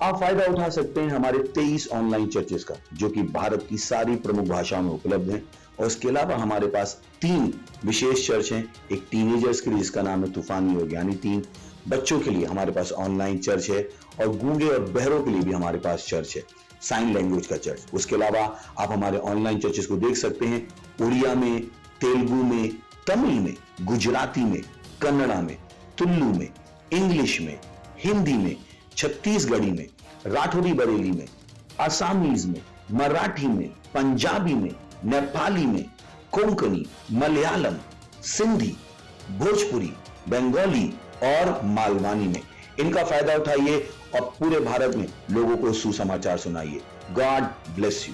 आप फायदा उठा सकते हैं हमारे 23 ऑनलाइन चर्चेस का, जो कि भारत की सारी प्रमुख भाषाओं में उपलब्ध हैं। और इसके अलावा हमारे पास 3 विशेष चर्च हैं। एक टीनेजर्स के लिए जिसका नाम है तूफानी योग यानी 3, बच्चों के लिए हमारे पास ऑनलाइन चर्च है, और गूंगे और बहरों के लिए भी हमारे पास चर्च है, साइन लैंग्वेज का चर्च। उसके अलावा आप हमारे ऑनलाइन चर्चेस को देख सकते हैं उड़िया में, तेलुगु में, तमिल में, गुजराती में, कन्नड़ा में, तुलु में, इंग्लिश में, हिंदी में, छत्तीसगढ़ी में, राठौरी बरेली में, आसामीज में, मराठी में, पंजाबी में, नेपाली में, कोंकणी, मलयालम, सिंधी, भोजपुरी, बंगाली और मालवानी में। इनका फायदा उठाइए और पूरे भारत में लोगों को सुसमाचार सुनाइए। God bless you.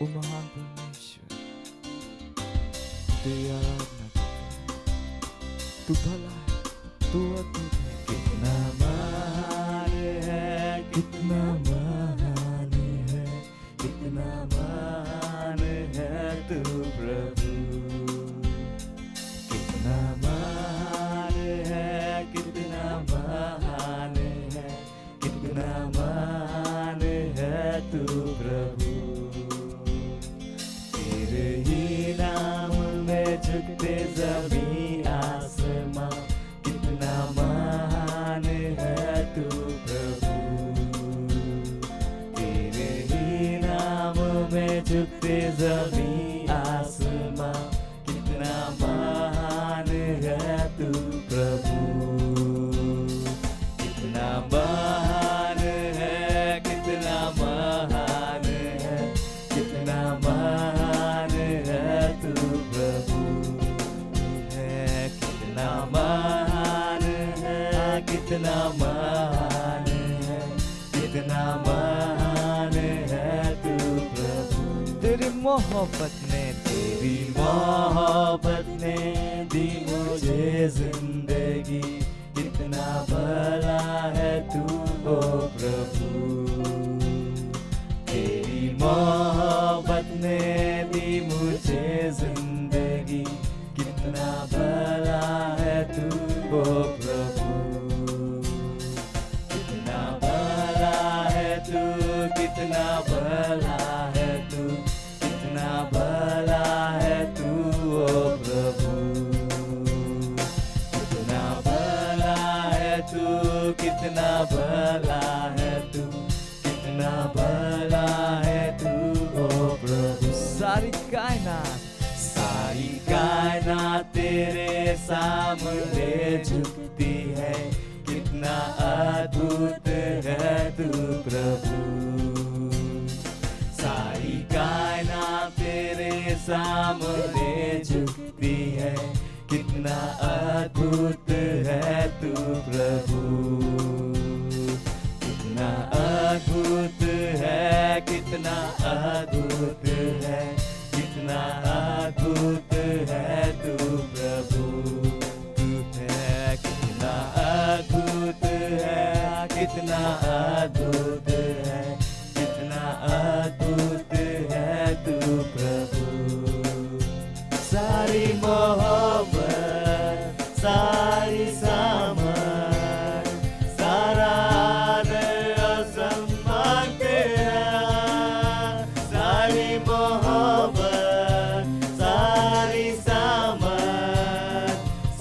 ओ महान परमेश्वर, तेरी आराधना करते हैं। तू भला है, तू अद्भुत है। कितना महान है, कितना महान है, कितना महान है तू प्रभु। कितना महान है, कितना महान है, कितना महान है तू प्रभु। तेरे ही नाम में झुकते ज़मीं आसमां, कितना महान है तू प्रभु। तेरे ही नाम में झुकते ज़मीं आसमां, कितना महान है तू प्रभु। कितना महान है, कितना महान है, कितना महान है तू प्रभु है। कितना महान है, कितना महान है, कितना महान है तू प्रभु। तेरी मोहब्बत ने दी मुझे जिंदगी, कितना भला है तू ओ प्रभु। तेरी मोहब्बत ने दी मुझे जिंदगी, कितना भला है तू ओ प्रभु। कितना भला है तू, कितना भला है तू, कितना भला है तू ओ प्रभु। कितना भला है तू, कितना भला है तू, कितना भला है तू ओ प्रभु। सारी कायनात तेरे सामने झुकती है, कितना अद्भुत है तू प्रभु। सारी कायनात तेरे सामने झुकती है, कितना अद्भुत है तू प्रभु। कितना अद्भुत है, कितना अद्भुत है, कितना अद्भुत है तू प्रभु। तू है कितना अद्भुत है, कितना अद्भुत है, कितना अद्भुत है तू प्रभु। सारी मोहब्बत, सारी सामर, सारा आदर और सम्मान तेरा। सारी मोहब्बत, सारी सामर,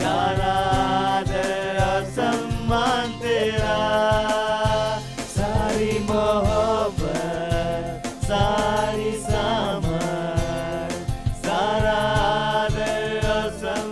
सारा आदर और सम्मान तेरा। सारी मोहब्बत, सारी सामर, सारा आदर और सम्मान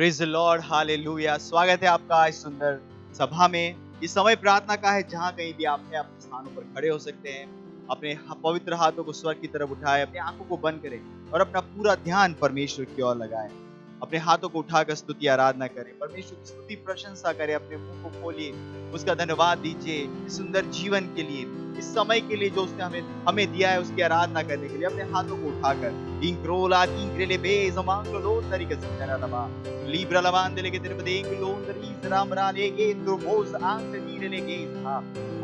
प्रेज द लॉर्ड, हालेलुया। स्वागत है आपका इस सुंदर सभा में। इस समय प्रार्थना का है, जहां कहीं भी आप हैं अपने स्थानों पर खड़े हो सकते हैं। अपने पवित्र हाथों को स्वर्ग की तरफ उठाए, अपनी आंखों को बंद करें और अपना पूरा ध्यान परमेश्वर की ओर लगाएं। अपने हाथों को उठाकर स्तुति आराधना करें, परमेश्वर की स्तुति प्रशंसा करें। अपने मुंह को खोलिए, उसका धन्यवाद दीजिए इस सुंदर जीवन के लिए, इस समय के लिए जो उसने हमें दिया है, उसकी आराधना करने के लिए। अपने हाथों को उठाकर इंक्रोला इंक्रेले बेज मांगलो तरीके से करलवा लिब्रा लवान देले के तेरे बदेंग लोंदरी रामरा लेगे तो बोस आंख नीरे लेगे था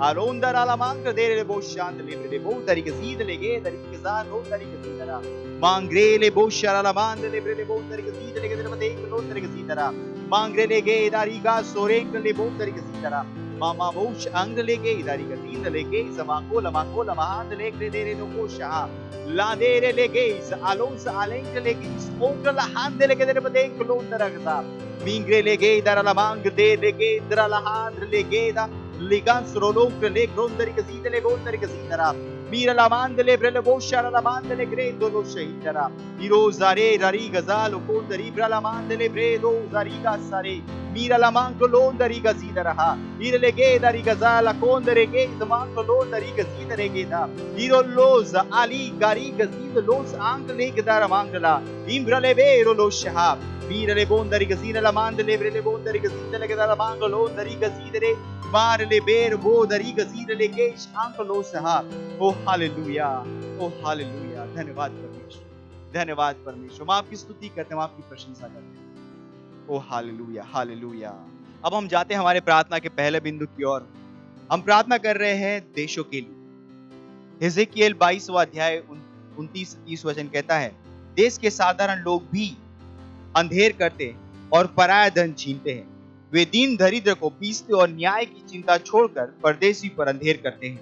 आलोंदर आला मांग दे रे बोस शांत ले बो तरीके सीध लेगे तरीके सा लो तरीके सीधरा मांगरे ले बोस शाला मान दे ले बो तरीके सीध लेगे तेरे बदेंग लो तरीके सीधरा मांगरे लेगे दारी का सोरेंग ले बो तरीके सीधरा मामा बोश अंग लेके इदारी का तीन लेके समाको लमाहान लेके दे रे नो शाह ला दे रे लेके इस आलोंस आलेंग लेके इस ओंगला हान दे लेके तेरे बदेंग क्लोन तरगता मिंगरे लेके इधर ला मांग दे लेके इधर ला हान लेके दा लिगान स्रोलोंग ले क्रोंदरी का सीधे ले गोंदरी का सीधरा मीरा ला मान दे ले ब्रेले बोशारा ला मान दे ले ग्रे दो शहीद जरा हीरो जारे ररी गजाल कोंदरी ब्रला मान दे ले ब्रे दो जारी का सारे मीरा ला मांग लोन दरी का सीधा रहा हीरे लेके दरी गजाल कोंदरे के जमान को लोन दरी का सीधा रेगे दा हीरो लोज आली गारी गजीद लोस आंग लेके दारा मांगला इम्ब्रले बेरो लो शहाब मीरले बोंदरी का सीधा ला मान दे ले ब्रेले बोंदरी का सीधा लेके दारा मांग लोन दरी का सीधे रे मार ले बेर वो दरी का सीधा लेके आंग लो शहाब। ओ हालेलुया, ओ हालेलुया। धन्यवाद परमेश्वर, धन्यवाद परमेश्वर। हम आपकी स्तुति करते हैं, हम आपकी प्रशंसा करते हैं। ओ हालेलुया, हालेलुया। अब हम जाते हैं हमारे प्रार्थना के पहले बिंदु की ओर। हम प्रार्थना कर रहे हैं देशों के लिए। हिजकिय्येल 22वां अध्याय 29-30 वचन कहता है, देश के साधारण लोग भी अंधेर करते और पराया धन छीनते हैं। वे दीन दरिद्र को पीसते और न्याय की चिंता छोड़कर परदेशी पर अंधेर करते हैं।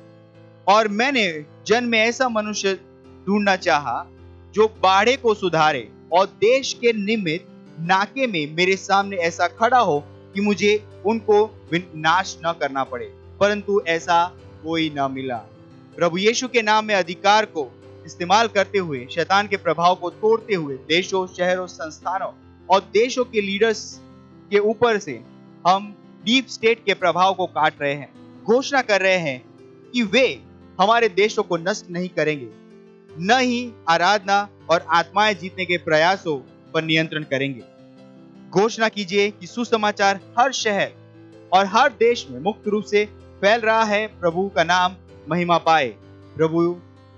और मैंने जन में ऐसा मनुष्य ढूंढना चाहा जो बाढ़े को सुधारे और देश के निमित्त नाके में मेरे सामने ऐसा खड़ा हो कि मुझे उनको नाश न करना पड़े, परंतु ऐसा कोई न मिला। प्रभु यीशु के नाम में अधिकार को इस्तेमाल करते हुए, शैतान के प्रभाव को तोड़ते हुए देशों, शहरों, संस्थानों और देशों के लीडर्स के ऊपर से हम डीप स्टेट के प्रभाव को काट रहे हैं। घोषणा कर रहे हैं कि वे हमारे देशों को नष्ट नहीं करेंगे, न ही आराधना और आत्माएं जीतने के प्रयासों पर नियंत्रण करेंगे। घोषणा कीजिए कि सुसमाचार हर शहर और हर देश में मुक्त रूप से फैल रहा है। प्रभु का नाम महिमा पाए, प्रभु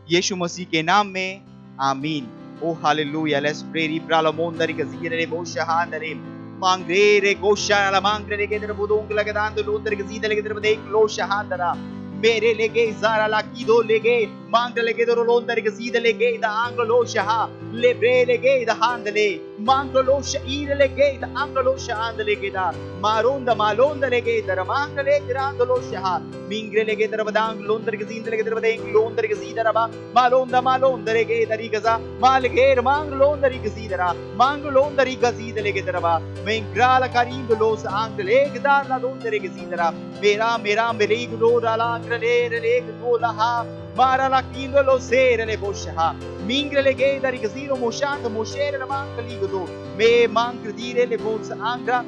यीशु मसीह के नाम में, आमीन। Oh hallelujah. Let's pray. री प्रालमोंदरी गजीरे बो शहानरे मांगरे रे गोशाला मांगरे के तेरे बुदोंग लगे दान तो लोंदर के सीधे लगे तेरे देख लो शहानरा मेरे लेगे जारा लाकी दो लेगे मांग लेगे दो लोंदर के सीधे लेगे द आंगलो शहा ले ब्रे लेगे द हांदले मांगलो शईर लेगे द आंगलो शांद लेगे दा मारोंद मालोंद लेगे दर मांग ले ग्रांदलो शहा मिंगरे लेगे दर बदांग लोंदर के सीधे लेगे दर बदेंग लोंदर के सीधे रबा मालोंद लेगे दरी गजा माल घेर मांग लोंदरी के सीधे रा मांग लोंदरी के सीधे लेगे दरबा मिंगराल करींद लोस आंग लेगे दार ला लोंदरी के सीधे रा मेरा मेरी गुलो डाला ले गोलहा मारा ला कींदलो सेर ले बोशहा मिंगरे ले गे दरी गजीरो मोशांत मोशेर मांग लीगदो मे मांग दीरे ले बोस आंग्रा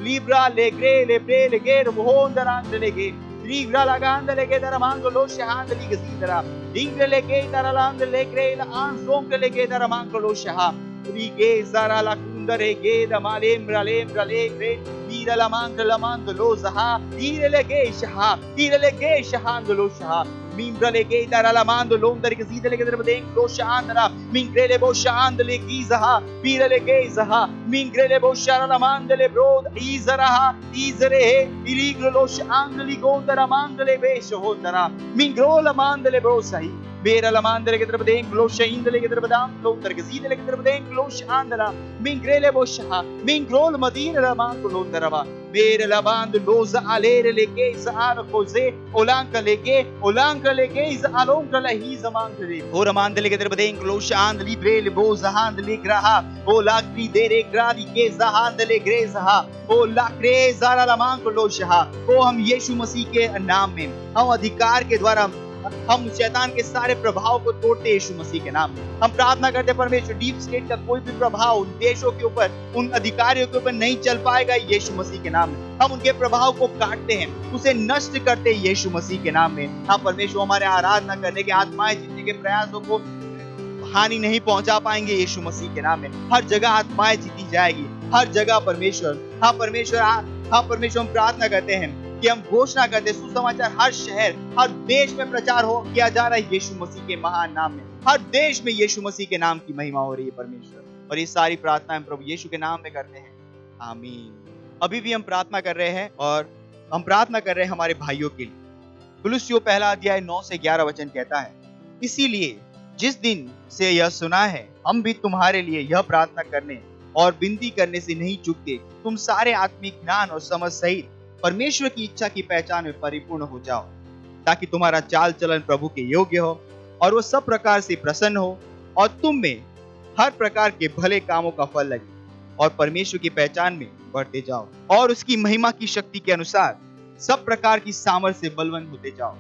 लिब्रा ले ग्रे ले ब्रे ले गेर मोहंदर आंग ले गे लिब्रा लगांद ले गे दर मांग लो शहांद ली गजीदरा इंगरे ले गे दर लांद ले ग्रे ला आं सोंग ले गे दर मांग लो शहा री गे जरा ला कुंदरे गे द मालेम रले ग्रे मीरा ला मांग लो जहा ईरे ले गे शहांद लो शहा मिंगरे गे दर ला मांग लोंदर के सीधे ले गे दर बदेंग लो शहांदरा मिंगरे ले बो शहांद ले की जहा पीरे ले गे जहा मिंगरे ले बो शरा ला मांग ले ब्रोद इजरे इरीग लो शहांद ली गोंदरा मांग ले बेश होंदरा मिंगरो ला मांग ले ब्रो सही मेरा लमांदरे के तरफ देंग लो शहींदले के तरफ दाम लो तर के सीधे के तरफ देंग लो शांदला मिंग्रेले बो शहा मिंग्रोल मदीन रमान को लो तरवा मेरे लबांद लोज आलेर लेके ज़ार कोज़े ओलांक लेके इस आलोंक लही ज़मान करे ओ रमांद लेके तरफ देंग लो शांद ली ब्रेल बो ज़हांद लिख रहा ओ लाकरी देरे ग्राली के ज़हांद ले ग्रे ज़हा ओ लाकरे ज़ारा लमान को लो शहा ओ हम यीशु मसीह के नाम में हम अधिकार के द्वारा हम शैतान के सारे प्रभाव को तोड़ते यीशु मसीह के नाम में। हम प्रार्थना करते परमेश्वर डीप स्टेट का कोई भी प्रभाव उन देशों के ऊपर, उन अधिकारियों के ऊपर नहीं चल पाएगा यीशु मसीह के नाम में। हम उनके प्रभाव को काटते हैं, उसे नष्ट करते हैं यीशु मसीह के नाम में। हाँ परमेश्वर, हमारे आराधना करने के, आत्माएं जीतने के प्रयासों को हानि नहीं पहुंचा पाएंगे यीशु मसीह के नाम में। हर जगह आत्माएं जीती जाएगी, हर जगह परमेश्वर। हाँ परमेश्वर, हाँ परमेश्वर, हम प्रार्थना करते हैं कि हम घोषणा करते हैं सुसमाचार हर शहर, हर देश में प्रचार हो किया जा रहा है यीशु मसीह के महान नाम में। हर देश में यीशु मसीह के नाम की महिमा हो रही है परमेश्वर। और ये सारी प्रार्थना हम प्रभु यीशु के नाम में करते हैं, आमीन। अभी भी हम प्रार्थना कर रहे हैं और हम प्रार्थना कर रहे हैं हमारे भाइयों के लिए। कुलुस्सियों पहला अध्याय 9 से 11 वचन कहता है, इसीलिए जिस दिन से यह सुना है हम भी तुम्हारे लिए यह प्रार्थना करने और विनती करने से नहीं चूकते, तुम सारे आत्मिक ज्ञान और समझ सहित परमेश्वर की इच्छा की पहचान में परिपूर्ण हो जाओ, ताकि तुम्हारा चाल चलन प्रभु के योग्य हो और वो सब प्रकार से प्रसन्न हो और तुम में हर प्रकार के भले कामों का फल लगे और परमेश्वर की पहचान में बढ़ते जाओ और उसकी महिमा की शक्ति के अनुसार सब प्रकार की सामर्थ्य से बलवान होते जाओ,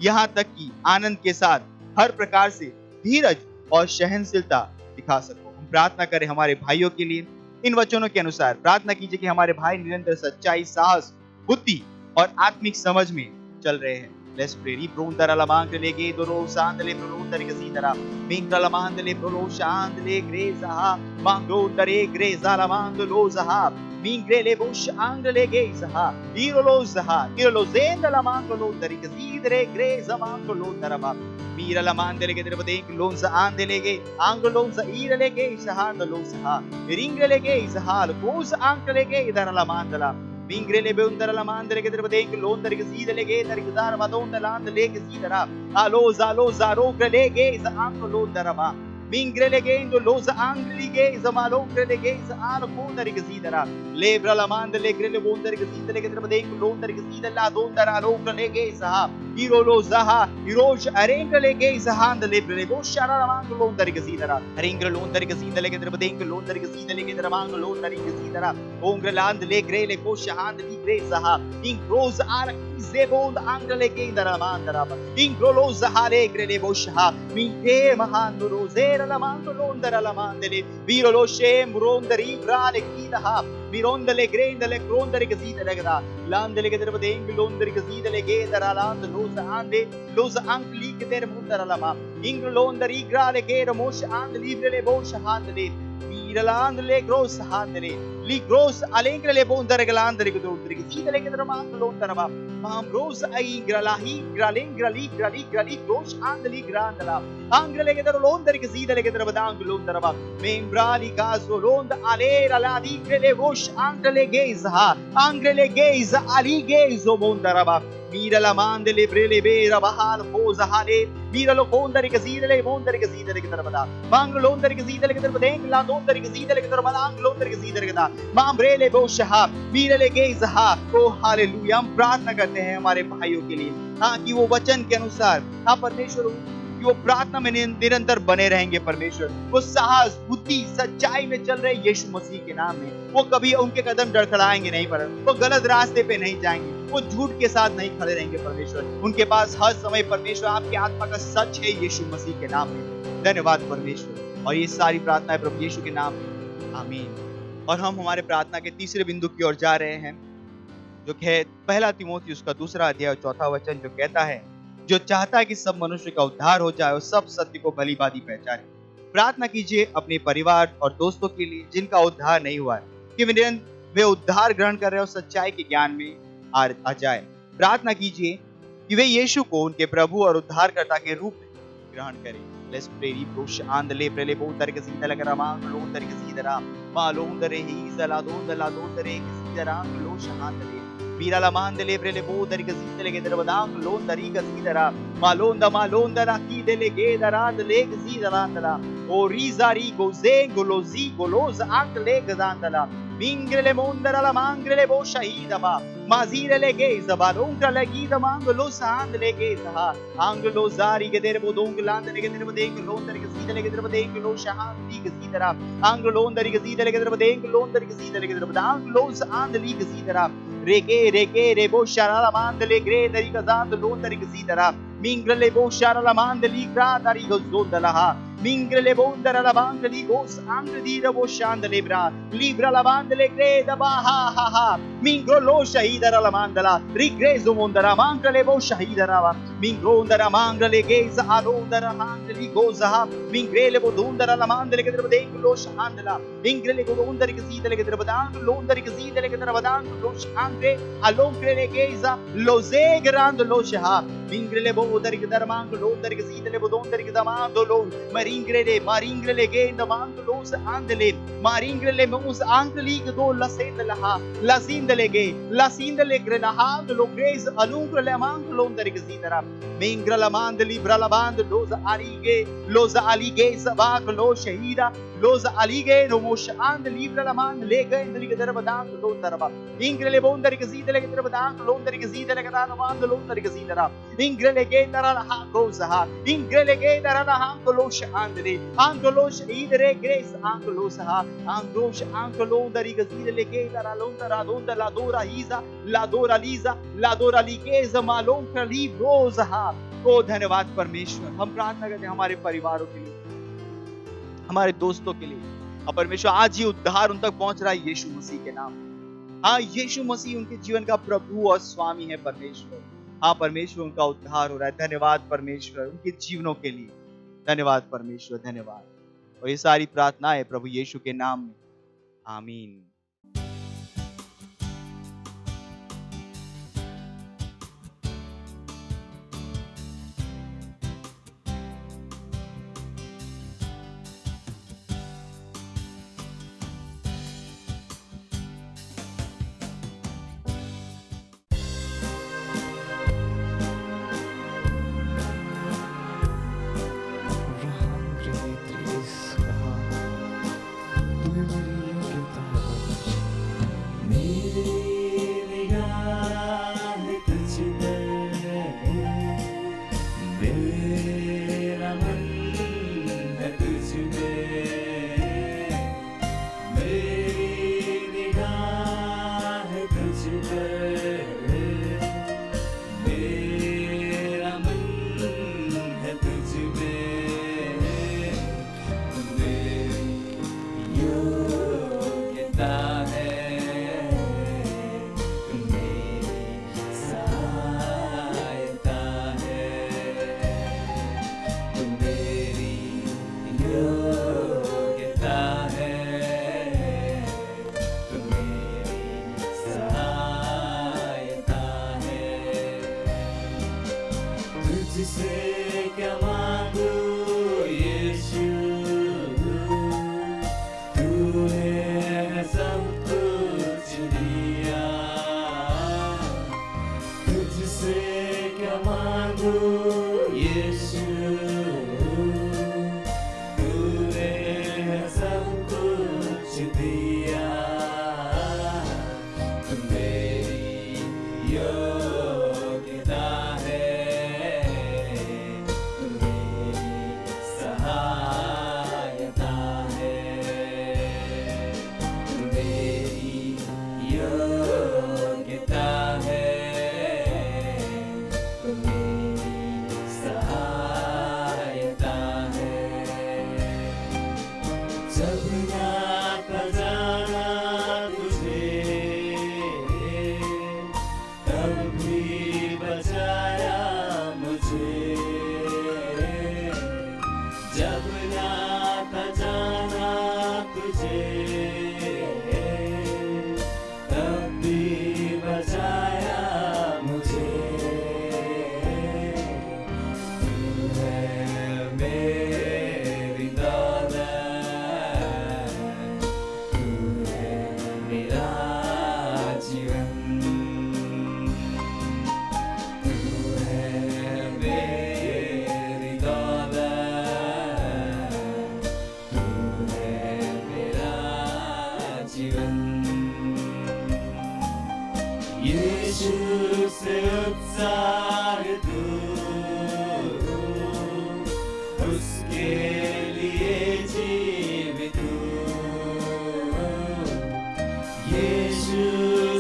यहाँ तक कि आनंद के साथ हर प्रकार से धीरज और सहनशीलता दिखा सको। हम प्रार्थना करें हमारे भाइयों के लिए। इन वचनों के अनुसार प्रार्थना कीजिए कि हमारे भाई निरंतर सच्चाई, साहस, बुद्धि और आत्मिक समझ में चल रहे हैं। Let's pray. Ribronda la mandele ge doro sandele prolonda regasitara. Mingra la mandele prolo shandele grezaha. Mangronda re greza la mandelo zaha. Mingrele bush angle gezaha. Irolo zaha. Irolo zenda la mandelo regasidere greza mandelo daraba. Mira la mandele ge derabade lonza andele ge. Angolonza irele ge zaha andelo zaha. Ringrele ge zaha. Goza angle ge dara la mandala. Mingrele beundara la mandele che deve denke londere che si dele che der gzar madonda land le che si dara aloza ro grele che za anko londara ma mingrele che indo loza angli che za malo grele che za an pondere che si dara lebra la mandele grele bondere che si dele che deve denke londere che si della dondara ro grele che za iro loza ha irosh arengele che za hand lebre go shara la mango londere che si dara arengele londere che si dele che deve denke londere che si dele che dara mango londere che si dara ongre land le grele go hand li greza in groza ara zebond angle che dara mandara in groza hare grele bo sha min te mahando rozera la mando londara la mandele viro lo shem rondari brale kidaha mirondele grendele krondere che si dele gada landele che deve denke londere che si dele che dara land loza ande loza ankli che der mundara la ma in londari grale che mosha and librele bo sha handele Miralandele gross handele li gross alengrele bondare galandere che dondere che si dele che dramando lontana ma mam gross ai gralahi gralengra li gross andeli grandala angrele che daro londere che si dele che drabadang lontana ma membrali caso londa alera la di grele vosh angrele geza angrele geza ali gezo bondara ma Mira la mandele brele bera bahal poza hale mira lo kondari gazidele mondari gazidele ke tarabada mang londari gazidele ke tarabada la londari gazidele ke tarabada ang londari gazidele ke da mam brele boshha mira le gezaha O hallelujah. हम प्रार्थना करते हैं हमारे भाइयों के लिए, हाँ कि वो वचन के अनुसार, हाँ परमेश्वर कि वो प्रार्थना में निरंतर बने रहेंगे परमेश्वर। वो साहस, बुद्धि, सच्चाई में चल रहे यीशु मसीह के नाम में। वो कभी उनके कदम डड़खड़ाएंगे नहीं पर वो गलत रास्ते पे नहीं जाएंगे, वो झूठ के साथ नहीं खड़े रहेंगे परमेश्वर। उनके पास हर समय परमेश्वर आपकी आत्मा का सच है यीशु मसीह के नाम में। धन्यवाद परमेश्वर। और ये सारी प्रार्थनाएं प्रभु यीशु के नाम में, आमीन। और हम हमारे प्रार्थना के तीसरे बिंदु की ओर जा रहे हैं, जो है पहला तीमुथियुस का 2 अध्याय 4 वचन, जो कहता है जो चाहता है कि सब मनुष्य का उद्धार हो जाए और सब सत्य को भली भांति पहचाने। प्रार्थना कीजिए अपने परिवार और दोस्तों के लिए जिनका उद्धार नहीं हुआ है, कि वे उद्धार ग्रहण कर रहे हो, सच्चाई के ज्ञान में आ जाए। प्रार्थना कीजिए कि वे यीशु को उनके प्रभु और उद्धारकर्ता के रूप में ग्रहण करें। Let's pray. Push and le prele botar ke sida lagara mang lo tar ke sida ra ma lo ndare hi zala do tare ke sida ra lo shahandale mira la mandele prele botar ke sida lege darbadang lo tari ke sida ra ma londa ra ki dele ge dara le ke sida ra ndala o rizari go zengo lo zi goloza akle gandala mingrele mondara la mangrele bo shahida ba mazirele ge zabalonga legida manglo sandle ge sa anglo zari ge der bodong landle ge der bodeng londar ge sidele ge der bodeng lo shahandi ge sidara anglo londar ge sidele ge der bodeng londar ge sidele ge der bodang lo sandli ge sidara reke rebo sharala mandele gre dari gazand lon dari gazidara mingrele bo sharala mandeli gra dari gazondala mingrele bondara la bandeli gos angdi rebo shandele bra libra la bandele gre da ba ha ha mingro lo shahidara la mandala rigrezo mondara mangrele bo shahidara mingondara mangrele geza alondara mandeli goza mingrele bodundara la mandele ke drabade lo shandala mingrele godondari gazidele ke drabadang londari gazidele ke drabadang lo shandre alongrele geza lo zegrand lo shaha mingrele bodari ke darmang londari gazidele bodondari ke damando lo maringrele genda mando lo andele maringrele mus angli go la sendela la sindele grela ha lo gres alungrele mang londari gazidara mingrala mandeli brala band loza alige sabak lo shahida loza alige no mosh and libra la man lega in the darabadang lo daraba ingrele bondari gazidele darabadang londari gazidele gadana mand londari gazidara ingrele gendara ha goza ha ingrele gendara ha kolosh andele angolosh idere grace angolos ha angosh angolondari gazidele gendara londara donda la dora hiza la dora liza la dora ligeza malon kali रोज हा ओ धन्यवाद परमेश्वर हम प्रार्थना करते हैं हमारे परिवारों के लिए हमारे दोस्तों के लिए और परमेश्वर आज ही उद्धार उन तक पहुंच रहा है यीशु मसीह के नाम। हाँ यीशु मसीह उनके जीवन का प्रभु और स्वामी है परमेश्वर। हाँ परमेश्वर उनका उद्धार हो रहा है। धन्यवाद परमेश्वर उनके जीवनों के लिए। धन्यवाद परमेश्वर धन्यवाद। और ये सारी प्रार्थनाएं प्रभु यीशु के नाम में आमीन।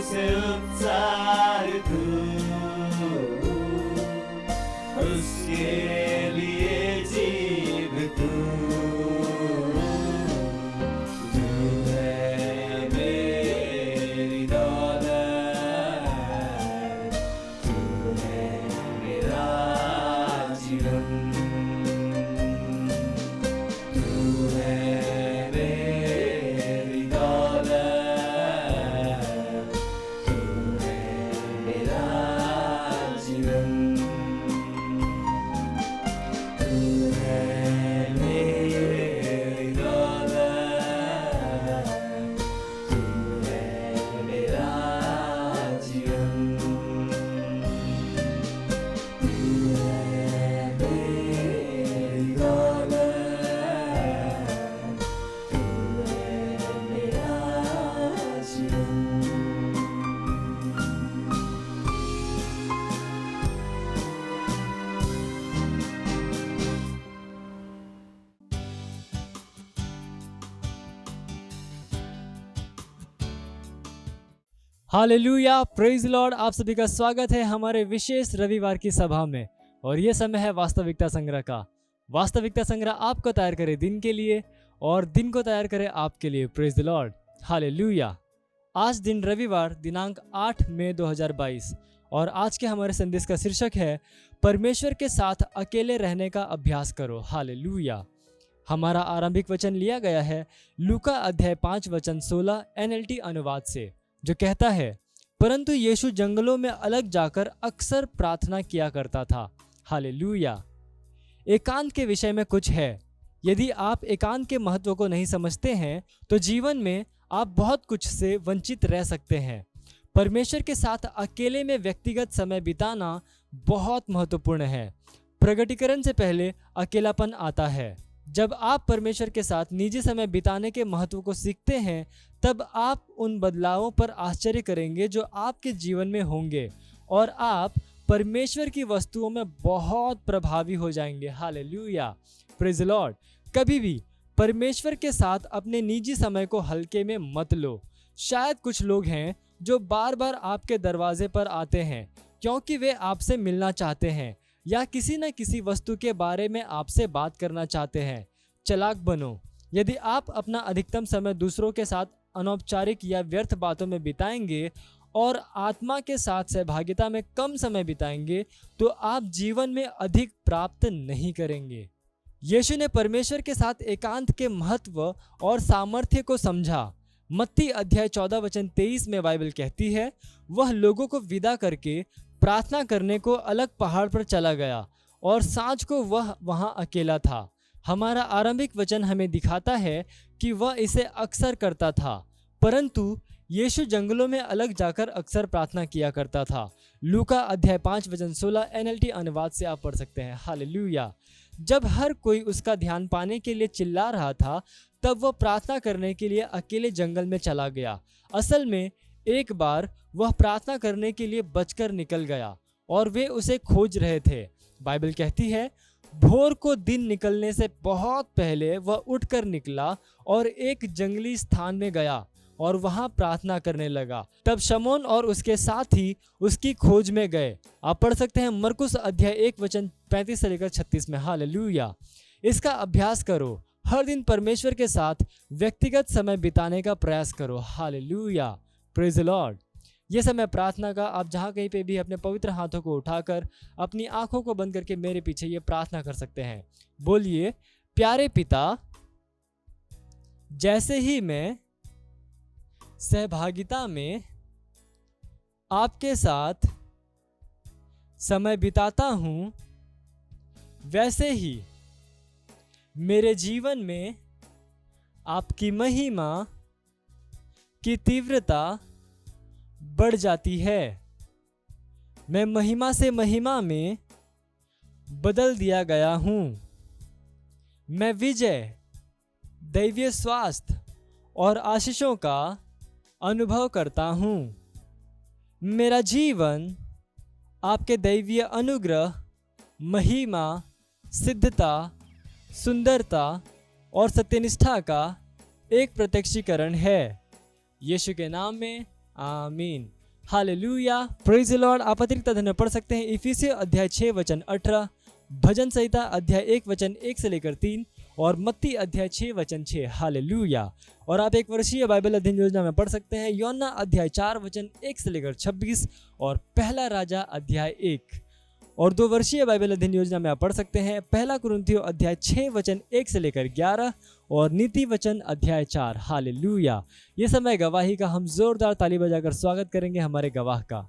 से उत्साह हालेलुया, प्रेज लॉर्ड। आप सभी का स्वागत है हमारे विशेष रविवार की सभा में। और ये समय है वास्तविकता संग्रह का। वास्तविकता संग्रह आपको तैयार करे दिन के लिए और दिन को तैयार करे आपके लिए। Praise the Lord, hallelujah. आज दिन रविवार दिनांक 8 मई 2022 और आज के हमारे संदेश का शीर्षक है परमेश्वर के साथ अकेले रहने का अभ्यास करो। हालेलुया। हमारा आरंभिक वचन लिया गया है लूका अध्याय 5 वचन 16 NLT अनुवाद से, जो कहता है, परंतु यीशु जंगलों में अलग जाकर अक्सर प्रार्थना किया करता था। हालेलुया। एकांत के विषय में कुछ है। यदि आप एकांत के महत्व को नहीं समझते हैं तो जीवन में आप बहुत कुछ से वंचित रह सकते हैं। परमेश्वर के साथ अकेले में व्यक्तिगत समय बिताना बहुत महत्वपूर्ण है। प्रगटीकरण से पहले अकेलापन आता है। जब आप परमेश्वर के साथ निजी समय बिताने के महत्व को सीखते हैं, तब आप उन बदलावों पर आश्चर्य करेंगे जो आपके जीवन में होंगे और आप परमेश्वर की वस्तुओं में बहुत प्रभावी हो जाएंगे। Hallelujah, praise the Lord. कभी भी परमेश्वर के साथ अपने निजी समय को हल्के में मत लो। शायद कुछ लोग हैं जो बार बार आपके दरवाजे पर आते हैं क्योंकि वे आपसे मिलना चाहते हैं या किसी न किसी वस्तु के बारे में आपसे बात करना चाहते हैं। चालाक बनो। यदि आप अपना अधिकतम समय दूसरों के साथ अनौपचारिक या व्यर्थ बातों में बिताएंगे और आत्मा के साथ सहभागिता में कम समय बिताएंगे तो आप जीवन में अधिक प्राप्त नहीं करेंगे। यीशु ने परमेश्वर के साथ एकांत के महत्व और सामर्थ्य को समझा। मत्ती अध्याय 14 वचन 23 में बाइबल कहती है, वह लोगों को विदा करके प्रार्थना करने को अलग पहाड़ पर चला गया और सांझ को वह वहां अकेला था। हमारा आरंभिक वचन हमें दिखाता है कि वह इसे अक्सर करता था, परंतु यीशु जंगलों में अलग जाकर अक्सर प्रार्थना किया करता था। लूका अध्याय 5 वचन 16 NLT अनुवाद से आप पढ़ सकते हैं। हालेलुया। जब हर कोई उसका ध्यान पाने के लिए चिल्ला रहा था, तब वह प्रार्थना करने के लिए अकेले जंगल में चला गया। असल में एक बार वह प्रार्थना करने के लिए बचकर निकल गया और वे उसे खोज रहे थे। बाइबल कहती है, भोर को दिन निकलने से बहुत पहले वह उठकर निकला और एक जंगली स्थान में गया और वहां प्रार्थना करने लगा। तब शमौन और उसके साथी उसकी खोज में गए। आप पढ़ सकते हैं मरकुस अध्याय 1 वचन 35 से लेकर 36 में। हालेलुया। इसका अभ्यास करो। हर दिन परमेश्वर के साथ व्यक्तिगत समय बिताने का प्रयास करो। Hallelujah, praise the Lord. ये समय प्रार्थना का। आप जहाँ कहीं पे भी अपने पवित्र हाथों को उठाकर अपनी आंखों को बंद करके मेरे पीछे ये प्रार्थना कर सकते हैं। बोलिए, प्यारे पिता, जैसे ही मैं सहभागिता में आपके साथ समय बिताता हूँ, वैसे ही मेरे जीवन में आपकी महिमा की तीव्रता बढ़ जाती है। मैं महिमा से महिमा में बदल दिया गया हूँ। मैं विजय, दैवीय स्वास्थ्य और आशीषों का अनुभव करता हूँ। मेरा जीवन आपके दैवीय अनुग्रह, महिमा, सिद्धता, सुंदरता और सत्यनिष्ठा का एक प्रत्यक्षीकरण है। यीशु के नाम में आमीन। Hallelujah, praise the Lord. आप अतिरिक्त अध्ययन पढ़ सकते हैं इफिसियों अध्याय 6 वचन 18, भजन संहिता अध्याय 1 वचन 1 से लेकर 3 और मत्ती अध्याय 6 वचन 6। हालेलुया। और आप एक वर्षीय बाइबल अध्ययन योजना में पढ़ सकते हैं योना अध्याय 4 वचन 1 से लेकर 26 और पहला राजा अध्याय 1। और 2 वर्षीय बाइबल अध्ययन योजना में आप पढ़ सकते हैं पहला कुरिन्थियों अध्याय 6 वचन 1 से लेकर 11 और नीति वचन अध्याय 4। हालेलुया। ये समय गवाही का। हम जोरदार ताली बजाकर स्वागत करेंगे हमारे गवाह का।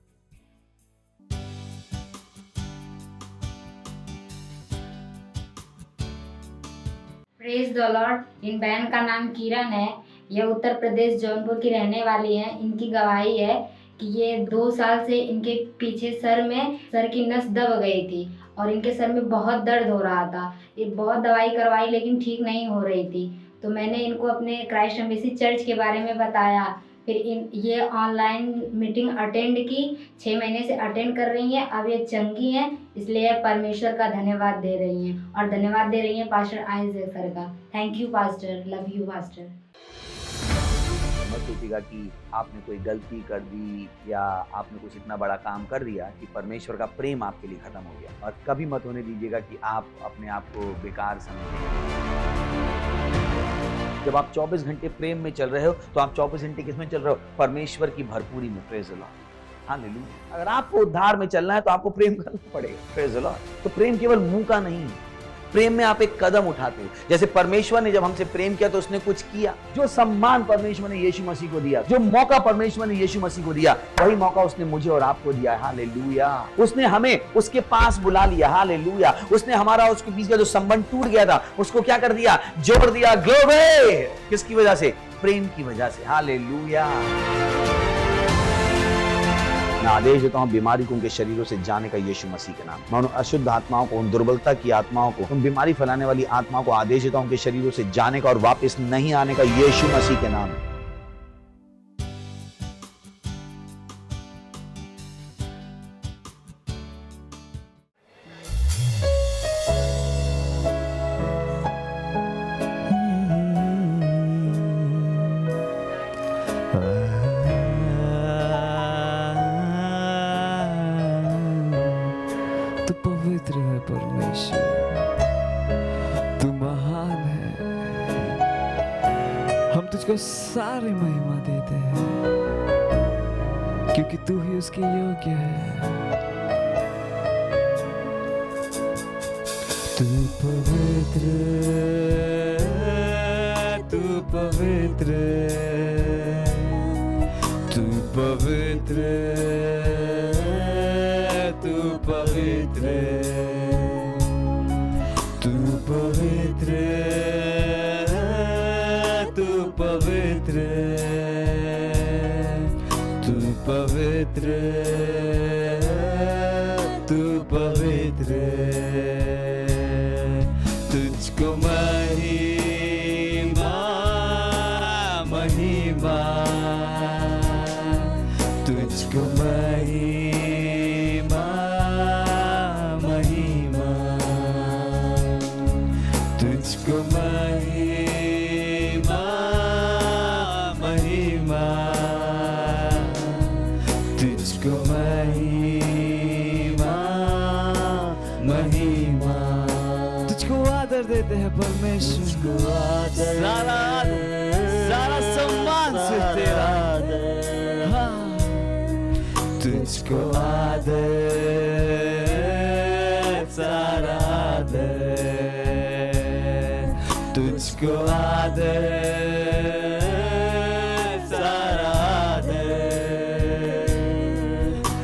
Praise the Lord. इन बहन का नाम किरण है। ये उत्तर प्रदेश जौनपुर की रहने वाली है। इनकी गवाही है कि ये 2 साल से इनके पीछे सर की नस दब गई थी और इनके सर में बहुत दर्द हो रहा था। ये बहुत दवाई करवाई लेकिन ठीक नहीं हो रही थी। तो मैंने इनको अपने क्राइस्ट एम्बेसी चर्च के बारे में बताया। फिर ये ऑनलाइन मीटिंग अटेंड की। 6 महीने से अटेंड कर रही हैं। अब ये चंगी हैं, इसलिए परमेश्वर का धन्यवाद दे रही हैं और धन्यवाद दे रही हैं पास्टर आइजैक सर का। Thank you pastor, love you pastor. मत सोचिएगा कि आपने कोई गलती कर दी या आपने कुछ इतना बड़ा काम कर दिया कि परमेश्वर का प्रेम आपके लिए खत्म हो गया। और कभी मत होने दीजिएगा कि आप अपने आप को बेकार समझें। जब आप 24 घंटे प्रेम में चल रहे हो तो आप 24 घंटे किस में चल रहे हो? परमेश्वर की भरपूरी में। Praise the Lord, hallelujah. अगर आपको उद्धार में चलना है तो आपको प्रेम करना पड़ेगा। Praise the Lord. तो प्रेम केवल मुंह का नहीं है, प्रेम में आप एक कदम उठाते हो। जैसे परमेश्वर ने जब हमसे प्रेम किया तो उसने कुछ किया। जो सम्मान परमेश्वर ने यीशु मसीह को दिया, जो मौका परमेश्वर ने यीशु मसीह को दिया, वही मौका उसने मुझे और आपको दिया है। हालेलुया। उसने हमें उसके पास बुला लिया। हालेलुया। उसने हमारा उसके बीच का जो संबंध टूट गया था उसको क्या कर दिया? जोड़ दिया। ग्लोरी। किसकी वजह से? प्रेम की वजह से। हालेलुया। मैं आदेश देता हूं बीमारी को उनके शरीरों से जाने का यीशु मसीह के नाम। मैं उन अशुद्ध आत्माओं को, उन दुर्बलता की आत्माओं को, उन बीमारी फैलाने वाली आत्माओं को आदेश देता हूं उनके शरीरों से जाने का और वापस नहीं आने का यीशु मसीह के नाम। तू पवित्र है परमेश्वर, तू महान है। हम तुझको सारी महिमा देते हैं क्योंकि तू ही उसके योग्य है। तू पवित्र, तू पवित्र, तू पवित्र, तू पवित्र, तू पवित्र, तू पवित्र, तू पवित्र, तू पवित्र। तुझको महिमा महिमा, तुझको महिमा महिमा, तुझको महिमा महिमा, तुझको महिमा महिमा। तुझको आदर देते हैं परमेश्वर, सारा सारा सम्मान सिर्फ तेरा। हाँ। तुझको आदर, सारा आदर, तुझको आदर, सारा आदर,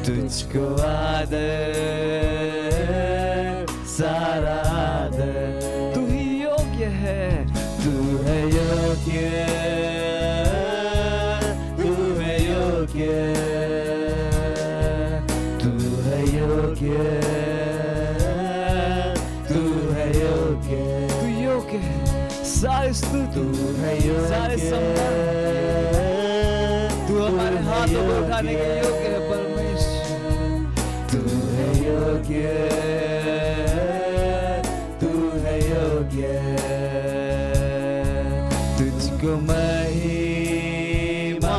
तुझको आदर, सारा आदर। तू ही योग्य है, तू है योग्य, तू है योग्य, तू है योग्य, तू है योग्य, तू योग्य है। सारी स्तुति तू है योग्य, सारे सम्मान तू हमारे हाथों को उठाने के योग्य है परमेश्वर। तू है योग्य, तू है योग्य, तुझको महिमा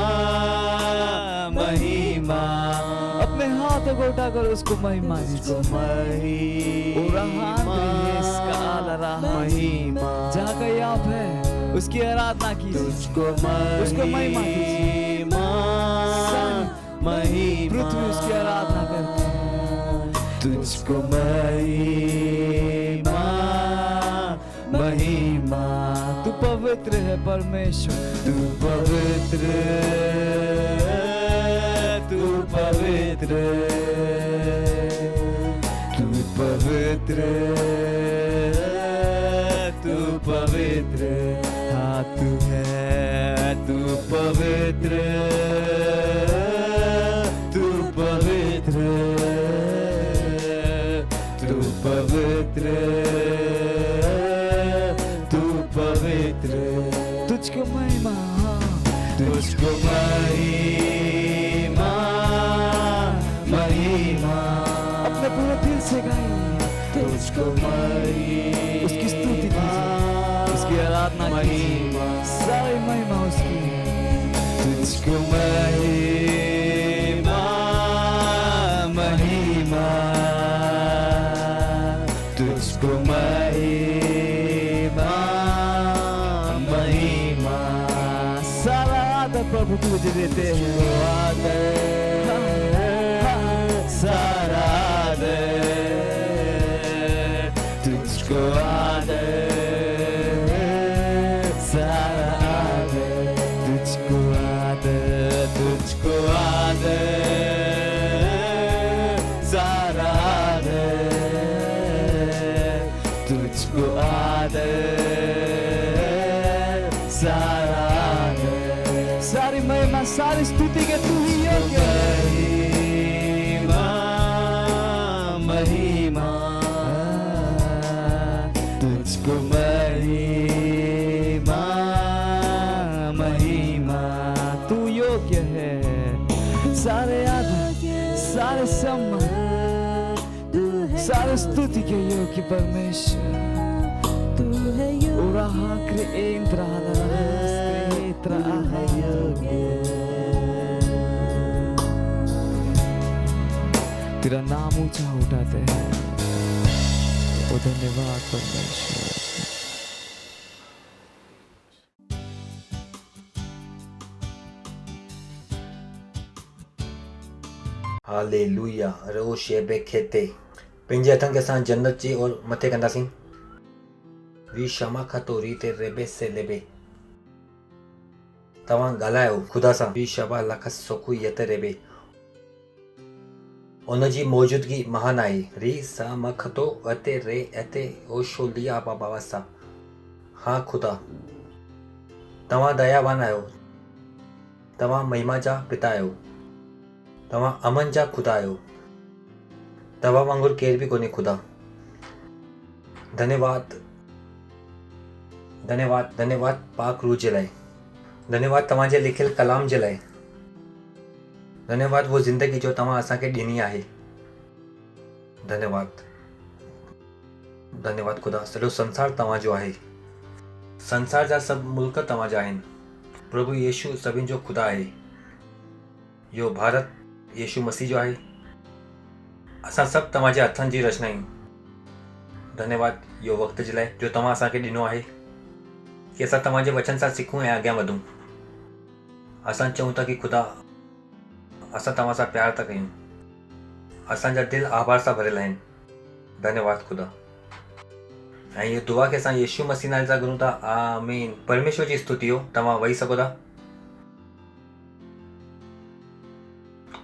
महिमा। अपने हाथों को उठाकर उसको महिमा महिमा। जहाँ कहीं आप है उसकी आराधना की, उसको महिमा महिमा। पृथ्वी उसकी आराधना करती है। तुझको महिमा महिमा। तू पवित्र है परमेश्वर, तू पवित्र, तू पवित्र, तू पवित्र, तू पवित्र। हाँ तू है, तू पवित्र, तू पवित्र, तू पवित्र, तू पवित्र। तुझको महिमा, तुझको महिमा महिमा। अपने पूरे दिल से गाइए तुझको महिमा, उसकी स्तुति कीजिए, उसकी आराधना कीजिए, सारी महिमा उसकी। तुझको महिमा महिमा, तुझको महिमा महिमा। सारा आदर प्रभु तुझे देते हैं, सारा आदर तुझको आदर, सारा आदर तुझको आदर, तुझको आदर, सारा आदर तुझको आदर, सारा आदर। सारी महिमा सारी स्तुति के तू ही योग्य है। महिमा तुझको महिमा महिमा, तू योग्य है। सारे आदर सारे सम्मान सारे स्तुति के योग्य परमेश्वर तू है तेरा नाम ऊंचा उठाते हैं। तो धन्यवाद परमेश्वर। हालेलुया। रोश येबे खेते पंहिंजे हथनि खे असां जन्नत जी और मथे कंदासीं। वी शमा खतो रीते रेबे से लेबे। तव्हां ॻाल्हायो ख़ुदा सां। वी शबा लख सोखु यत रेबे। उन जी मौजूदगी महान आहे। री सा मखतो अते रे अते ओशो लिया बाबा वासा। हाँ खुदा तव्हां दयावान आहियो। तव्हां महिमा जा पिता आहियो। तव्हां अमन जा खुदा आहियो। तव्हां वांगुरु केर बि कोन्हे खुदा। धन्यवाद धन्यवाद धन्यवाद पाक रूह जे लाइ। धन्यवाद तव्हांजे लिखियल कलाम जे लाइ। धन्यवाद वो ज़िंदगी जो तव्हां असांखे ॾिनी आहे। धन्यवाद धन्यवाद खुदा। सॼो संसार तव्हांजो आहे। संसार जा सभु मुल्क तव्हांजा आहिनि। प्रभु यीशु सभिनि जो खुदा आहे। इहो भारत यीशु मसीह जो आहे। असां सभु तव्हांजे हथनि जी रचना आहियूं। धन्यवाद इहो वक़्त जे लाइ जो तव्हां असांखे ॾिनो आहे कि असां तव्हांजे वचन सां सिखूं ऐं अॻियां वधूं। असां चऊं था कि खुदा असां तव्हां सां प्यार था कयूं। असांजा दिलि आभार सां भरियल आहिनि। धन्यवाद खुदा। ऐं इहो दुआ खे असां यीशु मसीह नाले सां घुरूं था। आमीन। परमेश्वर जी स्तुति हो। तव्हां वेही सघो था।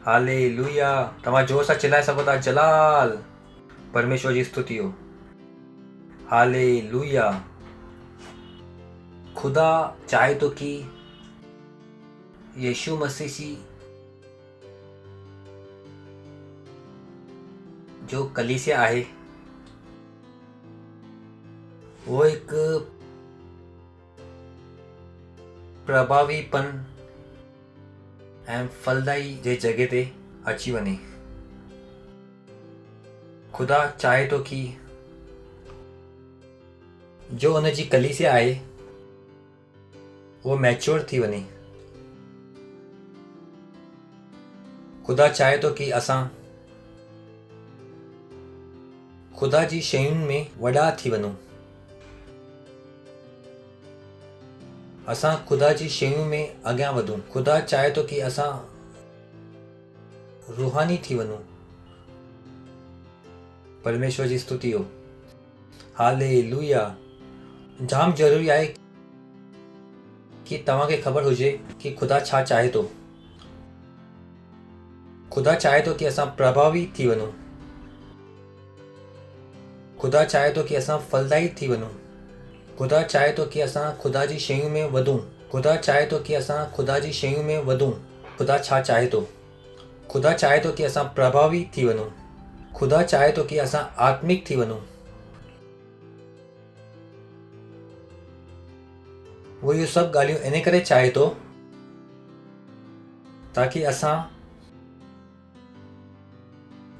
हालेलुया। तव्हां जोर सां चिल्लाए सघो था जलाल। परमेश्वर जी स्तुति हो। हालेलुया। खुदा चाहे तो कि यीशु मसीह जी जो कलीसिया आहे वो एक प्रभावीपन ऐं फलदाई जे जगह ते अची वञे। खुदा चाहे तो कि जो उन जी कलीसिया आहे वो मैच्योर थी वञे। खुदा चाहे तो कि असां खुदा जी शयुनि में वॾा थी वञूं। असां खुदा जी शयुनि में अॻियां वधूं। खुदा चाहे तो कि असां रूहानी थी वञूं। परमेश्वर जी स्तुति हो। हालेलुया। जाम ज़रूरी आहे कि तव्हांखे ख़बर हुजे कि खुदा छा चाहे थो। खुदा चाहे थो कि असां प्रभावी थी वञूं। खुदा चाहे थो कि असां फलदाई थी वञूं। खुदा चाहे थो कि असां खुदा जी शयूं में वधूं। खुदा चाहे थो कि असां खुदा जी शयूं में वधूं। खुदा छा चाहे थो? खुदा चाहे थो कि असां प्रभावी थी वञूं। खुदा चाहे थो कि असां आत्मिक थी वञूं। वो इहो सभु ॻाल्हियूं इन करे चाहे थो ताकि असां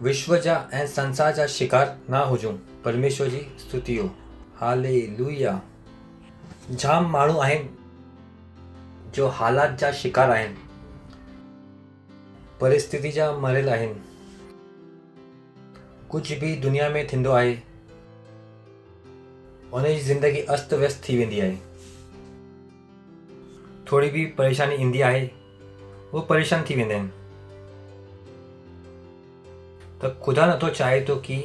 विश्व जा ऐं संसार जा शिकार ना हुजूं। परमेश्वर जी स्तुति हो। हालेलुया। जाम माण्हू आहिनि जो हालात जा शिकार आहिनि। परिस्थिति जा मरियल आहिनि। कुछ भी दुनिया में थींदो आहे उनजी ज़िंदगी अस्त व्यस्त थी वेंदी आहे। थोड़ी भी परेशानी ईंदी आहे वो परेशान थी वेंदा आहिनि। त खुदा नथो चाहे तो कि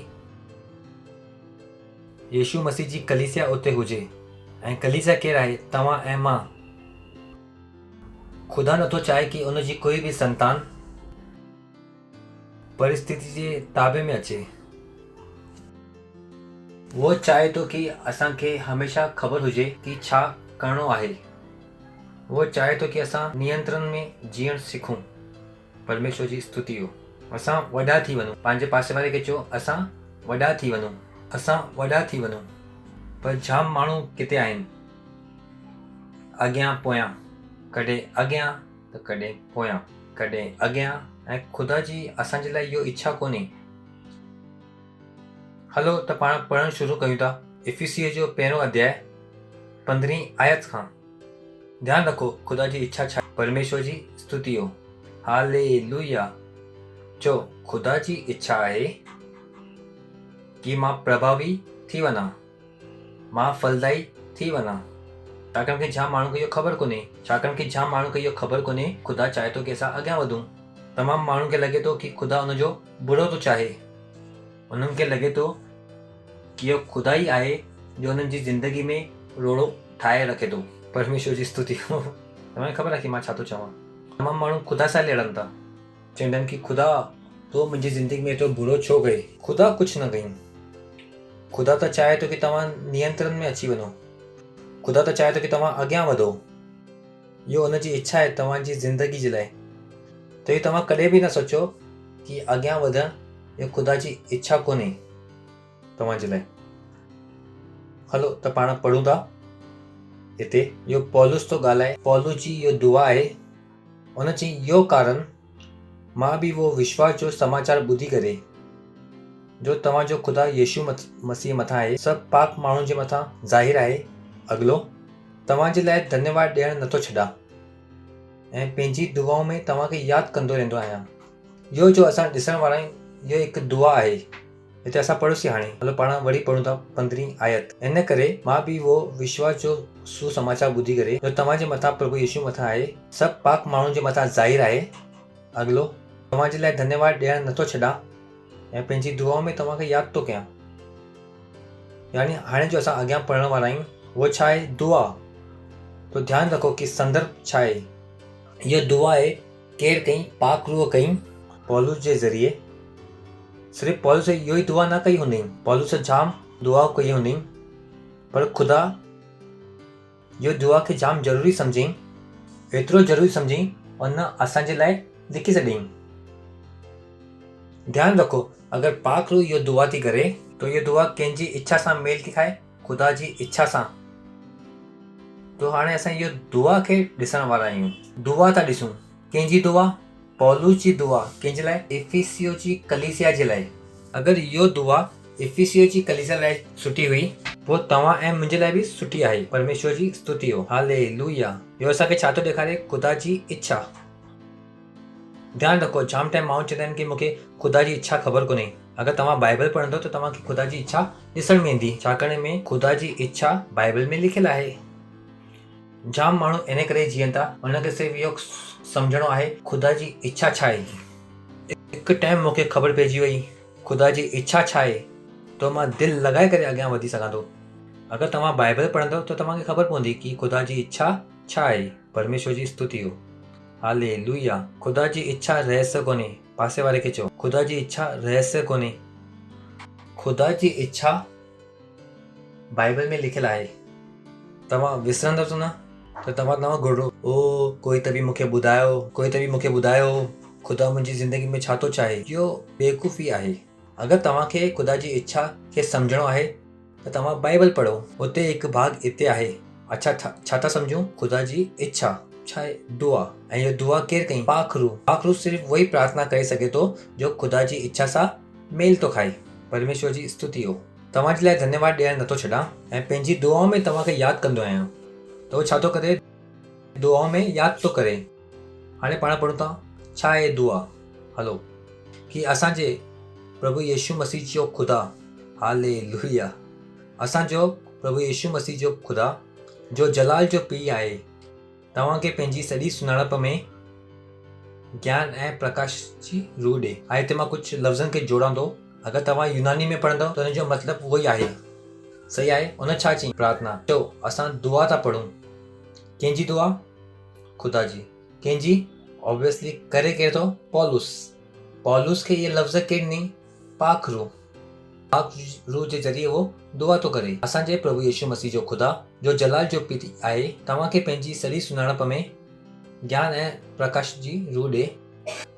यीशु मसीह जी कलीसिया उते हुजे। ऐं कलीसिया केरु आहे? तव्हां ऐं मां। खुदा नथो चाहे कि उनजी कोई भी संतान परिस्थिति जे ताबे में अचे। वो चाहे तो कि असांखे हमेशा ख़बर हुजे कि छा करणो आहे। वो चाहे तो कि असां नियंत्रण में जीअण सिखूं। परमेश्वर जी स्तुति हो। असां वॾा थी वञूं। पंहिंजे पासे वारे खे चओ असां वॾा थी वञूं। असां वॾा थी वञूं। पर जाम माण्हू किथे आहिनि? अॻियां पोयां, कॾहिं अॻियां त कॾहिं पोयां, कॾहिं अॻियां। ऐं ख़ुदा जी असांजे लाइ इहो इच्छा कोन्हे। हलो त पाण पढ़णु शुरू कयूं था। इफिसियो जो 1 अध्याय 15 आयत खां। ध्यानु रखो ख़ुदा जी इच्छा छा। परमेश्वर जी स्तुति हो। हालेलुया। चो ख़ुदा जी इच्छा आहे कि मां प्रभावी थी वञा, मां फलदायी थी वञा। छाकाणि कि जाम माण्हू खे इहो ख़बर कोन्हे। ख़ुदा चाहे थो कि असां अॻियां वधूं। तमामु माण्हुनि खे लॻे थो कि ख़ुदा उनजो बुरो थो चाहे। उन्हनि खे लॻे थो कि इहो ख़ुदा ई आहे जो उन्हनि जी ज़िंदगी में रोड़ो ठाहे रखे थो। परमेश्वर जी स्तुति हो। तव्हांखे ख़बर आहे कि मां छा थो चवां? तमामु माण्हू ख़ुदा सां लड़नि था। चवंदा आहिनि कि ख़ुदा तो मुंहिंजी ज़िंदगी में एतिरो बुरो छो कई? ख़ुदा कुझु न कई। ख़ुदा त चाहे थो कि तव्हां नियंत्रण में अची वञो। ख़ुदा त चाहे थो कि तव्हां अॻियां वधो। इहो उनजी इच्छा आहे तव्हांजी ज़िंदगी जे लाइ। त इहो तव्हां कॾहिं बि न सोचो कि अॻियां वधणु इहो ख़ुदा जी इच्छा कोन्हे तव्हांजे लाइ। हलो त पाण पढ़ूं था। हिते इहो पौलुस थो ॻाल्हाए। पौलुस जी इहो दुआ आहे। उन चई इहो कारण मां बि वो विश्वास जो समाचार ॿुधी करे जो तव्हांजो ख़ुदा यीशु मसीह मथां आहे सभु पाक माण्हुनि जे मथां ज़ाहिर आहे। अॻिलो तव्हांजे लाइ धन्यवाद ॾियणु नथो छॾा ऐं पंहिंजी दुआऊं में तव्हांखे यादि कंदो रहंदो आहियां। इहो जो असां ॾिसण वारा आहियूं इहो हिकु दुआ आहे। हिते असां पढ़ोसीं। हाणे हलो पाण वरी पढ़ूं था 15 आयत। इन करे मां बि वो विश्वास जो सुसमाचार ॿुधी करे जो तव्हांजे मथां प्रभु यीशु मथां आहे सभु पाक माण्हुनि जे मथां ज़ाहिर आहे। अॻिलो तव्हांजे लाइ धन्यवाद ॾियणु नथो छॾा ऐं पंहिंजी दुआऊं में तव्हांखे यादि थो कयां। यानी हाणे जो असां अॻियां पढ़ण वारा आहियूं वो छा आहे? दुआ। तो ध्यानु रखो कि संदर्भ छा आहे। इहा दुआ आहे केरु कई? पाक रूह कई पौलुस जे ज़रिए। सिर्फ़ु पौलुस इहो ई दुआ न कई हूंदी। पौलुस जाम दुआऊं कई हूंदी पर ख़ुदा इहो दुआ खे जाम ज़रूरी सम्झई। एतिरो ज़रूरी सम्झई उन असांजे लाइ लिखी छॾियईं। ध्यानु रखो अगरि पाक रूह इहो दुआ थी करे तो इहो दुआ कंहिंजी इच्छा सां मेल थी खाए? ख़ुदा जी इच्छा सां। तो हाणे असां इहो दुआ खे ॾिसण वारा आहियूं। दुआ था ॾिसूं। कंहिंजी दुआ? पौलुस जी दुआ। कंहिंजे लाइ? इफिसियो जी कलीसिया जे लाइ। अगरि इहो दुआ इफिसियो जी कलीसिया लाइ सुठी हुई पोइ तव्हां ऐं मुंहिंजे लाइ बि सुठी आहे। परमेश्वर जी स्तुति हो। हालेलुया। इहो असांखे छा थो ॾेखारे? ख़ुदा जी इच्छा। ध्यानु रखो जाम टाइम माण्हू चवंदा आहिनि कि मूंखे ख़ुदा जी इच्छा ख़बर कोन्हे। अगरि तव्हां बाइबल पढ़ंदो त तव्हांखे ख़ुदा जी इच्छा ॾिसण में ईंदी। छाकाणि में ख़ुदा जी इच्छा बाइबल में लिखियलु आहे। जाम माण्हू इन करे जीअनि था उनखे सिर्फ़ु इहो सम्झणो आहे ख़ुदा जी इच्छा छा आहे। हिकु टाइम मूंखे ख़बर पइजी वई ख़ुदा जी इच्छा छा आहे तो मां दिलि लॻाए करे अॻियां वधी सघां थो। अगरि तव्हां बाइबल पढ़ंदव त तव्हांखे ख़बर पवंदी कि ख़ुदा जी इच्छा छा आहे। परमेश्वर जी स्तुति हो। हालेलुया। ख़ुदा जी इच्छा रहस्य कोन्हे। पासे वारे खे चओ ख़ुदा जी इच्छा रहस्य कोन्हे। ख़ुदा जी इच्छा बाइबल में लिखियलु आहे। तव्हां विसरंदव त न त तव्हां न घुरो कोई त बि मूंखे ॿुधायो ख़ुदा मुंहिंजी ज़िंदगी में छा थो चाहे। इहो बेवकूफ़ी आहे। अगरि तव्हांखे ख़ुदा जी इच्छा खे सम्झणो आहे त तव्हां बाइबल पढ़ो। उते हिकु भाग हिते आहे। अच्छा छा था सम्झूं? ख़ुदा जी इच्छा छा आहे? दुआ। ऐं इहो दुआ केरु कई? पाक रूह सिर्फ़ु वही प्रार्थना करे सघे थो जो ख़ुदा जी इच्छा सां मेल थो खाए। परमेश्वर जी स्तुति हो। तव्हांजे लाइ धन्यवाद ॾियणु नथो छॾा ऐं पंहिंजी दुआऊं में तव्हांखे यादि कंदो आहियां। त उहो छा थो करे? दुआऊं में यादि थो करे। हाणे पाण पढ़ूं था छा आहे दुआ। हलो कि असांजे प्रभु यीशु मसीह जो ख़ुदा हालेलुया असांजो प्रभु यीशु मसीह जो ख़ुदा जो जलाल जो पीउ आहे तव्हांखे पंहिंजी सॼी सुञाणप में ज्ञान ऐं प्रकाश जी रूह ॾे। ऐं हिते मां कुझु लफ़्ज़नि खे जोड़ां थो। अगरि तव्हां यूनानी में पढ़ंदव त हुनजो मतिलबु उहो ई आहे। सही आहे। उन छा चई प्रार्थना चओ असां दुआ था पढ़ूं। कंहिंजी दुआ? ख़ुदा जी। कंहिंजी? ऑब्वियसली करे केरु थो? पौलुस खे इहे लफ़्ज़ केरु ॾिनई? पाक रूह जे ज़रिए उहो दुआ थो करे। असांजे प्रभु यीशु मसीह जो ख़ुदा जो जलाल जो पीउ आहे तव्हांखे पंहिंजी सॼी सुञाणप में ज्ञान ऐं प्रकाश जी रूह ॾे।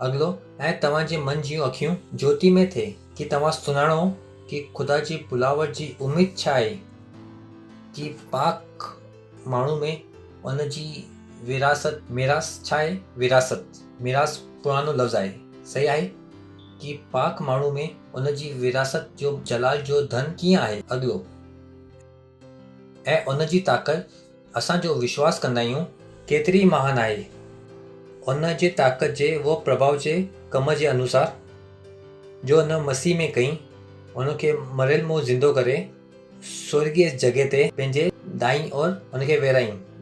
अॻिलो ऐं तव्हांजे मन जूं अखियूं ज्योति में थिए कि तव्हां सुञाणो कि ख़ुदा जी बुलावट जी उमेद छा आहे कि पाक माण्हू में उन जी विरासत मिरास छा आहे? मिरास पुरानो लफ़्ज़ आहे। सही आहे कि पाक माण्हू में उन जी विरासत जो जलाल जो धन कीअं आहे। अॻिलो ऐं उन जी ताक़त असांजो विश्वास कंदा आहियूं केतिरी महान आहे। उन जे ताक़त जे वो प्रभाव जे कम जे अनुसार जो उन मसीह में कई उनखे मरियल मुंहुं ज़िंदो करे स्वर्गीय जॻह ते पंहिंजे दाईं और उनखे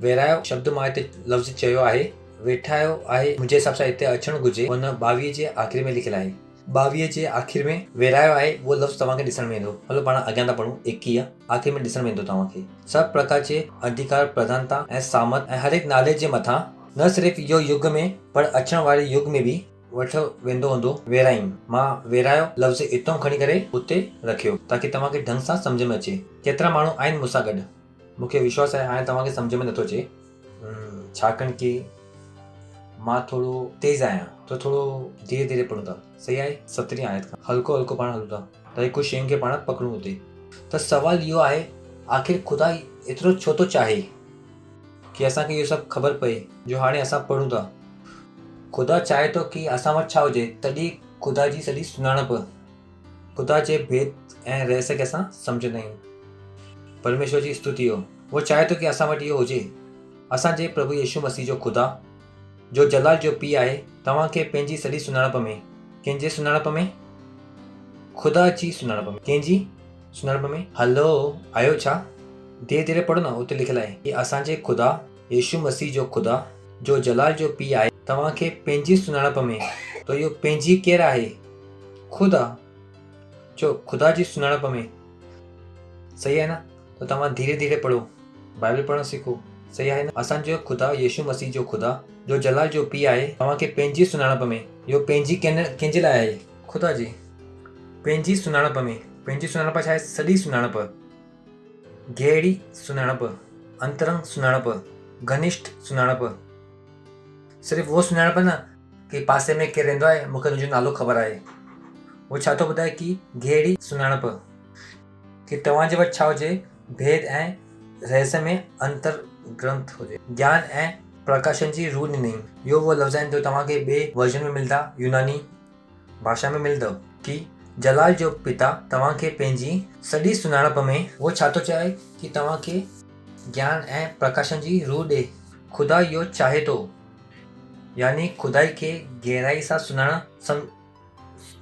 वेरायो शब्द मां हिते लफ़्ज़ चयो आहे। वेठायो आहे मुंहिंजे हिसाब सां हिते अचणु घुर्जे। उन 22 जे आख़िर में लिखियलु आहे। 22 जे आख़िर में वेरायो आहे उहो लफ़्ज़ तव्हांखे ॾिसण में ईंदो। हलो पाण अॻियां था पढ़ूं। 21 आख़िर में ॾिसण में ईंदो तव्हांखे सभु प्रकार जे अधिकार प्रधानता ऐं सामत ऐं हर हिकु नाले जे मथां न सिर्फ़ु इहो युग में पर अचण वारे युग में बि वठो वेंदो हूंदो। वेराई मां वेरायो लफ़्ज़ हितां खणी करे उते रखियो ताकी तव्हांखे ढंग सां सम्झ में अचे। केतिरा माण्हू आहिनि मूंसां गॾु? मूंखे विश्वास आहे हाणे तव्हांखे सम्झ में नथो अचे छाकाणि की मां थोरो तेज़ आहियां त थोरो धीरे धीरे पढ़ूं था। सही आहे। 17 आयत खां हल्को पाण हलूं था त कुझु शयुनि खे पाण पकड़ूं हुते। त सवाल इहो आहे आख़िर ख़ुदा एतिरो छो थो चाहे कि असांखे इहो सभु ख़बर पए जो हाणे असां पढ़ूं था। ख़ुदा चाहे थो कि असां वटि छा हुजे तॾहिं ख़ुदा जी सॼी सुञाणप ख़ुदा जे भेद ऐं रहस्य खे असां सम्झंदा आहियूं। परमेश्वर जी स्तुति हो। उहो चाहे थो कि असां वटि इहो हुजे। असांजे प्रभु यीशु मसीह जो ख़ुदा जो जलाल जो पीउ आहे तव्हांखे पंहिंजी सॼी सुञाणप में कंहिंजे सुञाणप में? ख़ुदा जी सुञाणप में। कंहिंजी सुञाणप में? हलो आयो छा? धीरे धीरे पढ़ो न। उते लिखियलु आहे कि असांजे ख़ुदा यीशु मसीह जो ख़ुदा जो जलाल जो पीउ आहे तव्हांखे पंहिंजी सुञाणप में। त इहो पंहिंजी केरु आहे? ख़ुदा। चो ख़ुदा जी सुञाणप में। सही आहे न? त तव्हां धीरे धीरे पढ़ो बाइबल पढ़णु सिखो। सही आहे न? असांजो ख़ुदा यीशु मसीह जो ख़ुदा जो जलाल जो पीउ आहे तव्हांखे पंहिंजी सुञाणप में। इहो पंहिंजी कंहिंजे लाइ आहे? ख़ुदा जी पंहिंजी सुञाणप में। पंहिंजी सुञाणप छा आहे? सॼी सुञाणप, गहरी सुञाणप, अंतरंग सुञाणप, घनिष्ठ सुञाणप। सिर्फ़ु उहो सुञाणप न कि पासे में केरु रहंदो आहे मूंखे तुंहिंजो नालो ख़बर आहे। उहो छा थो ॿुधाए कि गहरी सुञाणप कि तव्हांजे वटि छा हुजे भेद ऐं रहस्य में अंतर ग्रंथ हुजे। ज्ञान ऐं प्रकाशन जी रूह ॾिनई। इहो उहो लफ़्ज़ आहिनि जो तव्हांखे ॿिए वर्जन में मिलंदा यूनानी भाषा में मिलंदव कि जलाल जो पिता तव्हांखे पंहिंजी सॼी सुञाणप में। उहो छा थो चए कि तव्हांखे ज्ञान ऐं प्रकाशन जी रूह ॾे। ख़ुदा इहो चाहे थो यानी ख़ुदाई खे गहराई सां सुञाणणु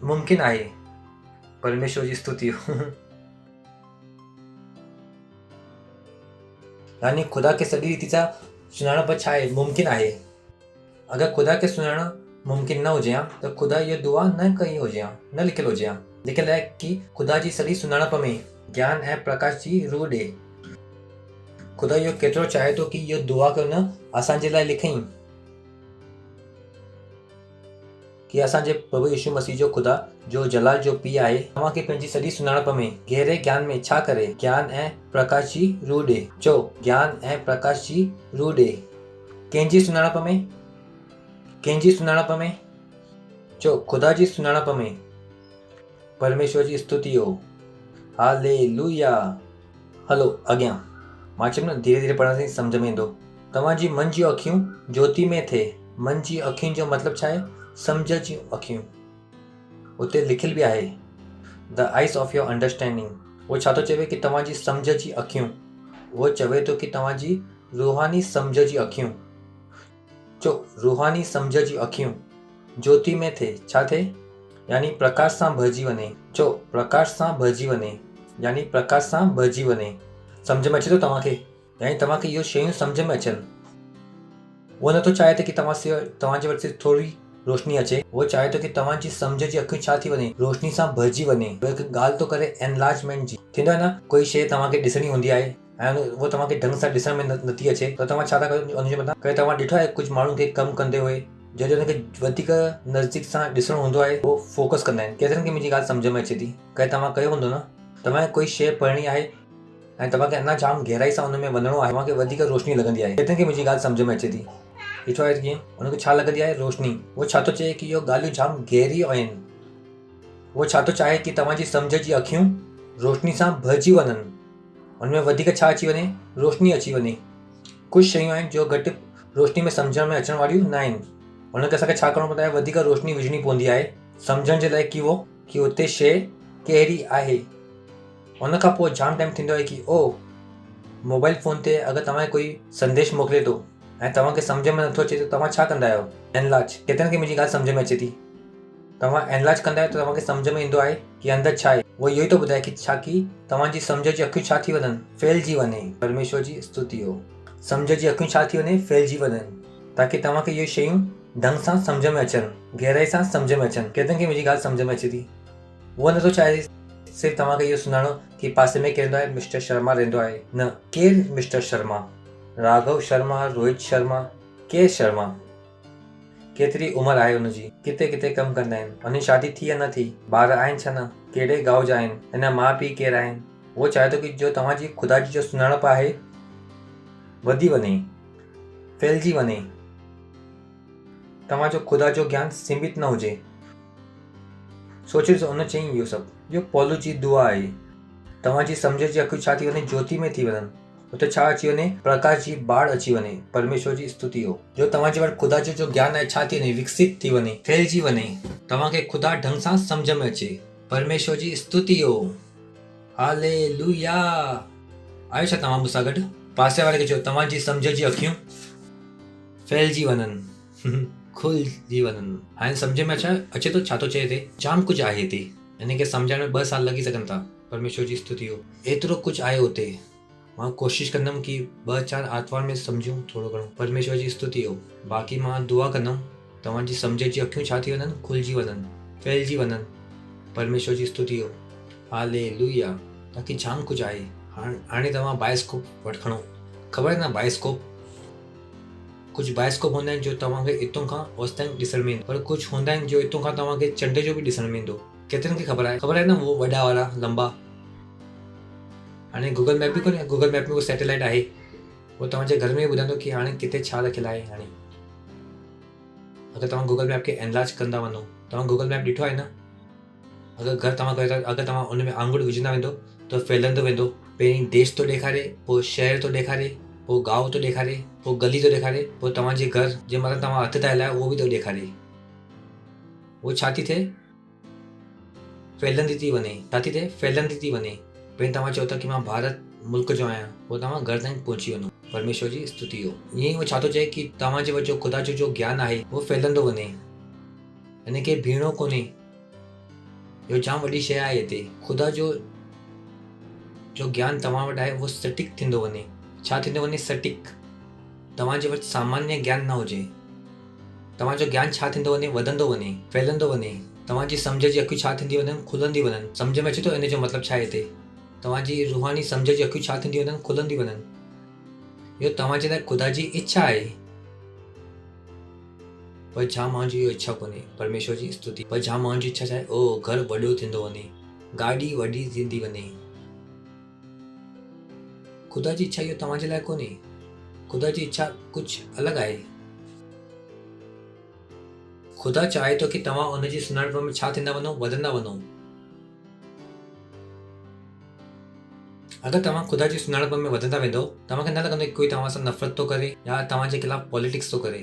मुमकिन आहे। परमेश्वर जी स्तुति हो। यानी ख़ुदा खे सॼी रीति सां सुञाणप छा आहे? मुमकिन आहे। अगरि ख़ुदा खे सुञाणणु मुमकिन न हुजे हा त ख़ुदा इहा दुआ न कई हुजे हा, न लिखियलु हुजे हा। लिखियलु आहे कि ख़ुदा जी सॼी सुञाणप में ज्ञान ऐं प्रकाश जी रूह ॾे। ख़ुदा इहो केतिरो चाहे थो कि इहो दुआ कयो न असांजे लाइ लिखई कि असांजे प्रभु यीशु मसीह जो ख़ुदा जो जलाल जो पीउ आहे तव्हांखे पंहिंजी सॼी सुञाणप में गहरे ज्ञान में छा करे? ज्ञान ऐं प्रकाश जी रूह ॾे। चो ज्ञान ऐं प्रकाश जी रूह ॾे। कंहिंजी सुञाणप में? कंहिंजी सुञाणप में? चो ख़ुदा जी सुञाणप में। परमेश्वर जी स्तुति हो। हालेलुया। हलो अॻियां मां चयुमि न धीरे धीरे पढ़ण सां सम्झ में ईंदो। तव्हांजी मन जूं अखियूं ज्योति में थिए। मन जी अखियुनि जो मतिलबु छा आहे? सम्झ जूं अखियूं। उते लिखियलु बि आहे the eyes of your understanding. उहो छा थो चवे कि तव्हांजी सम्झ जी अखियूं। उहो चवे थो कि तव्हांजी रूहानी सम्झ जी अखियूं। चो रूहानी सम्झ जी अखियूं ज्योति में थे छा थे यानी प्रकाश सां भरिजी वञे। जो प्रकाश सां भरिजी वञे यानी प्रकाश सां भरिजी वञे। सम्झ में अचे थो तव्हांखे? यानी तव्हांखे इहो शयूं सम्झ में अचनि। उहो नथो चाहे त की तव्हांजे वटि सिर्फ़ु थोरी रोशनी अचे, उहो चाहे थो की तव्हांजी सम्झ जी अखियूं छा थी वञे, रोशनी सां भरिजी वञे। हिकु ॻाल्हि थो करे एनलार्जमेंट जी। थींदो आहे न, कोई शइ तव्हांखे ॾिसणी हूंदी आहे ऐं उहो तव्हांखे ढंग सां ॾिसण में नथी अचे त तव्हां छा था कयो उनजे मथां? कॾहिं तव्हां ॾिठो आहे कुझु माण्हुनि खे कमु कंदे हुए जॾहिं हुनखे वधीक नज़दीक सां ॾिसणो हूंदो आहे उहो फोकस कंदा आहिनि। केतिरनि खे मुंहिंजी ॻाल्हि सम्झ में अचे थी? कॾहिं तव्हां कयो हूंदो न, तव्हांखे कोई शइ पढ़णी आहे ऐं तव्हांखे अञा जाम गहराई सां हुन में वञिणो आहे, तव्हांखे वधीक रोशनी लॻंदी आहे। केतिरनि खे मुंहिंजी ॻाल्हि सम्झ में अचे थी? ॾिठो आहे कीअं हुनखे छा लॻंदी आहे? रोशनी। उहो छा थो चए की इहो ॻाल्हियूं जाम गहरियूं आहिनि। उहो छा थो चाहे की तव्हांजी सम्झ जी अखियूं रोशनी सां भरिजी वञनि, हुनमें वधीक छा अची वञे? रोशनी अची वञे। कुझु शयूं आहिनि जो घटि रोशनी में सम्झण में अचण वारियूं न आहिनि। हुनखे असांखे छा करिणो पवंदो आहे? वधीक रोशनी विझणी पवंदी आहे सम्झण जे लाइ की हुते शइ कहिड़ी आहे। हुन खां पोइ जाम टाइम थींदो आहे की मोबाइल फ़ोन ते अगरि तव्हांखे कोई संदेश मोकिले थो ऐं तव्हांखे सम्झ में नथो अचे त तव्हां छा कंदा आहियो? एनलार्ज। केतिरनि खे मुंहिंजी ॻाल्हि सम्झ में अचे थी? तव्हां एनलार्ज कंदा आहियो त तव्हांखे सम्झ में ईंदो आहे की अंदरि छा आहे। उहो इहो ई थो ॿुधाए की छा की तव्हांजी सम्झ जी अखियूं छा थी वञनि? फैलिजी वञे। परमेश्वर जी स्तुति हो। सम्झ जी अखियूं छा थी वञे? फैलिजी वञनि, ताकी तव्हांखे इहे शयूं ढंग सां सम्झ में अचनि, गहराई सां सम्झ में अचनि। केतिरनि खे मुंहिंजी ॻाल्हि सम्झ में अचे थी? उहो नथो चाहे सिर्फ़ु तव्हांखे इहो सुञाणो की पासे में केरु रहंदो आहे? मिस्टर शर्मा रहंदो आहे। न, केरु मिस्टर शर्मा? राघव शर्मा, रोहित शर्मा, केरु शर्मा? केतिरी उमिरि आहे हुनजी? किथे किथे कमु कंदा आहिनि? हुनजी शादी थी या न थी? ॿार आहिनि छा न? कहिड़े गांव जा आहिनि? हिन माउ पीउ केरु आहिनि? उहो चाहे थो की जो तव्हांजी ख़ुदा जी जो सुञाणप आहे वधी वञे, फैलिजी वञे। तव्हांजो ख़ुदा जो ज्ञान सीमित न हुजे। सोचे ॾिसो, हुन चई इहो सभु। इहो पौलुस जी दुआ आहे। तव्हांजी सम्झ जी अखियूं छा थी वञे? ज्योति में थी वञनि। हुते छा अची वञे? प्रकाश जी बाढ़ अची वञे। परमेश्वर जी स्तुति हो। जो तव्हांजे वटि ख़ुदा जो ज्ञान आहे छा थी वञे? विकसित थी वञे, फैलिजी वञे। तव्हांखे ख़ुदा ढंग सां सम्झ में अचे। परमेश्वर जी स्तुति हो। हालेलुया। आयो छा तव्हां मूंसां गॾु? पासे वारे खे चयो तव्हांजी सम्झ जी अखियूं फैलिजी वञनि, खुलिजी वञनि। हाणे सम्झ में अचे थो छा थो चए हिते? जाम कुझु आहे हिते, हिनखे सम्झण में 2 साल लॻी सघनि था। परमेश्वर जी स्तुति हो। एतिरो कुझु आहे हुते। मां कोशिशि कंदुमि की 2-4 आर्तवार में सम्झूं थोरो घणो। परमेश्वर जी स्तुति हो। बाक़ी मां दुआ कंदुमि तव्हांजी सम्झ जी अखियूं छा थी वञनि? खुलिजी वञनि, फैलिजी वञनि। परमेश्वर जी स्तुति हो। हालेलुया। ताकी जाम कुझु आहे। हाणे तव्हां बायोस्कोप वटि खणो। ख़बर आहे न बायोस्कोप? कुझु बायोस्कोप हूंदा आहिनि जो तव्हांखे हितां खां ओसि ताईं ॾिसण में ईंदो, पर कुझु हूंदा आहिनि जो हितां खां तव्हांखे चंड जो बि ॾिसण में ईंदो। केतिरनि खे ख़बर आहे न उहो वॾा वारा लंबा? हाणे गूगल मैप बि कोन्हे, गूगल मैप में उहो सैटेलाइट आहे, उहो तव्हांजे घर में ॿुधाईंदो की हाणे किथे छा रखियलु आहे। हाणे अगरि तव्हां गूगल मैप खे एनलार्ज कंदा वञो, तव्हां गूगल मैप ॾिठो आहे न? अगरि घर तव्हां कयो था, अगरि तव्हां उन में आंगुर विझंदा वेंदो त फैलंदो वेंदो। पहिरीं देश थो ॾेखारे, पोइ शहर थो ॾेखारे, पोइ गांव थो ॾेखारे, पोइ गली थो ॾेखारे, पोइ तव्हांजे घर जे मथां तव्हां हथ था हलायो उहो बि थो ॾेखारे। उहो छा थी थिए? फैलंदी थी वञे। छा थी थिए? फैलंदी थी वञे। पहिरीं तव्हां चओ था की मां भारत मुल्क जो आहियां, पोइ तव्हां घर ताईं पहुची वञो। परमेश्वर जी स्तुति हो। ईअं ई उहो छा थो चए की तव्हांजे वटि जो ख़ुदा जो ज्ञान आहे उहो फैलंदो वञे, हिनखे बीहणो कोन्हे। इहो जाम वॾी शइ आहे हिते। ख़ुदा जो ज्ञान तव्हां वटि आहे उहो सटीक थींदो वञे। छा थींदो वञे? सटीक। तव्हांजे वटि सामान्य ज्ञान न हुजे। तव्हांजो ज्ञान छा थींदो वञे? वधंदो वञे, फैलंदो वञे। तव्हांजी सम्झ जी अखियूं छा थींदी वञनि? खुलंदी वञनि। सम्झ में अचे थो इन जो मतिलबु छा आहे हिते? तव्हांजी रूहानी सम्झ जी अखियूं छा थींदी वञनि? खुलंदी वञनि। इहो तव्हांजे लाइ ख़ुदा जी इच्छा आहे, पर जाम माण्हुनि जी इहो इच्छा कोन्हे। परमेश्वर जी स्तुति। पर जाम माण्हुनि जी इच्छा छा आहे? घर वॾो थींदो वञे, गाॾी वॾी थींदी वञे। ख़ुदा जी इच्छा इहो तव्हांजे लाइ कोन्हे। ख़ुदा जी इच्छा कुझु अलॻि आहे। ख़ुदा चाहे थो की तव्हां उनजी सुञाणप में छा थींदा वञो? वधंदा वञो। अगरि तव्हां ख़ुदा जी सुञाणप में वधंदा वेंदो, तव्हांखे न लॻंदो की कोई तव्हां सां नफ़रत थो करे या तव्हांजे खिलाफ़ पॉलिटिक्स थो करे।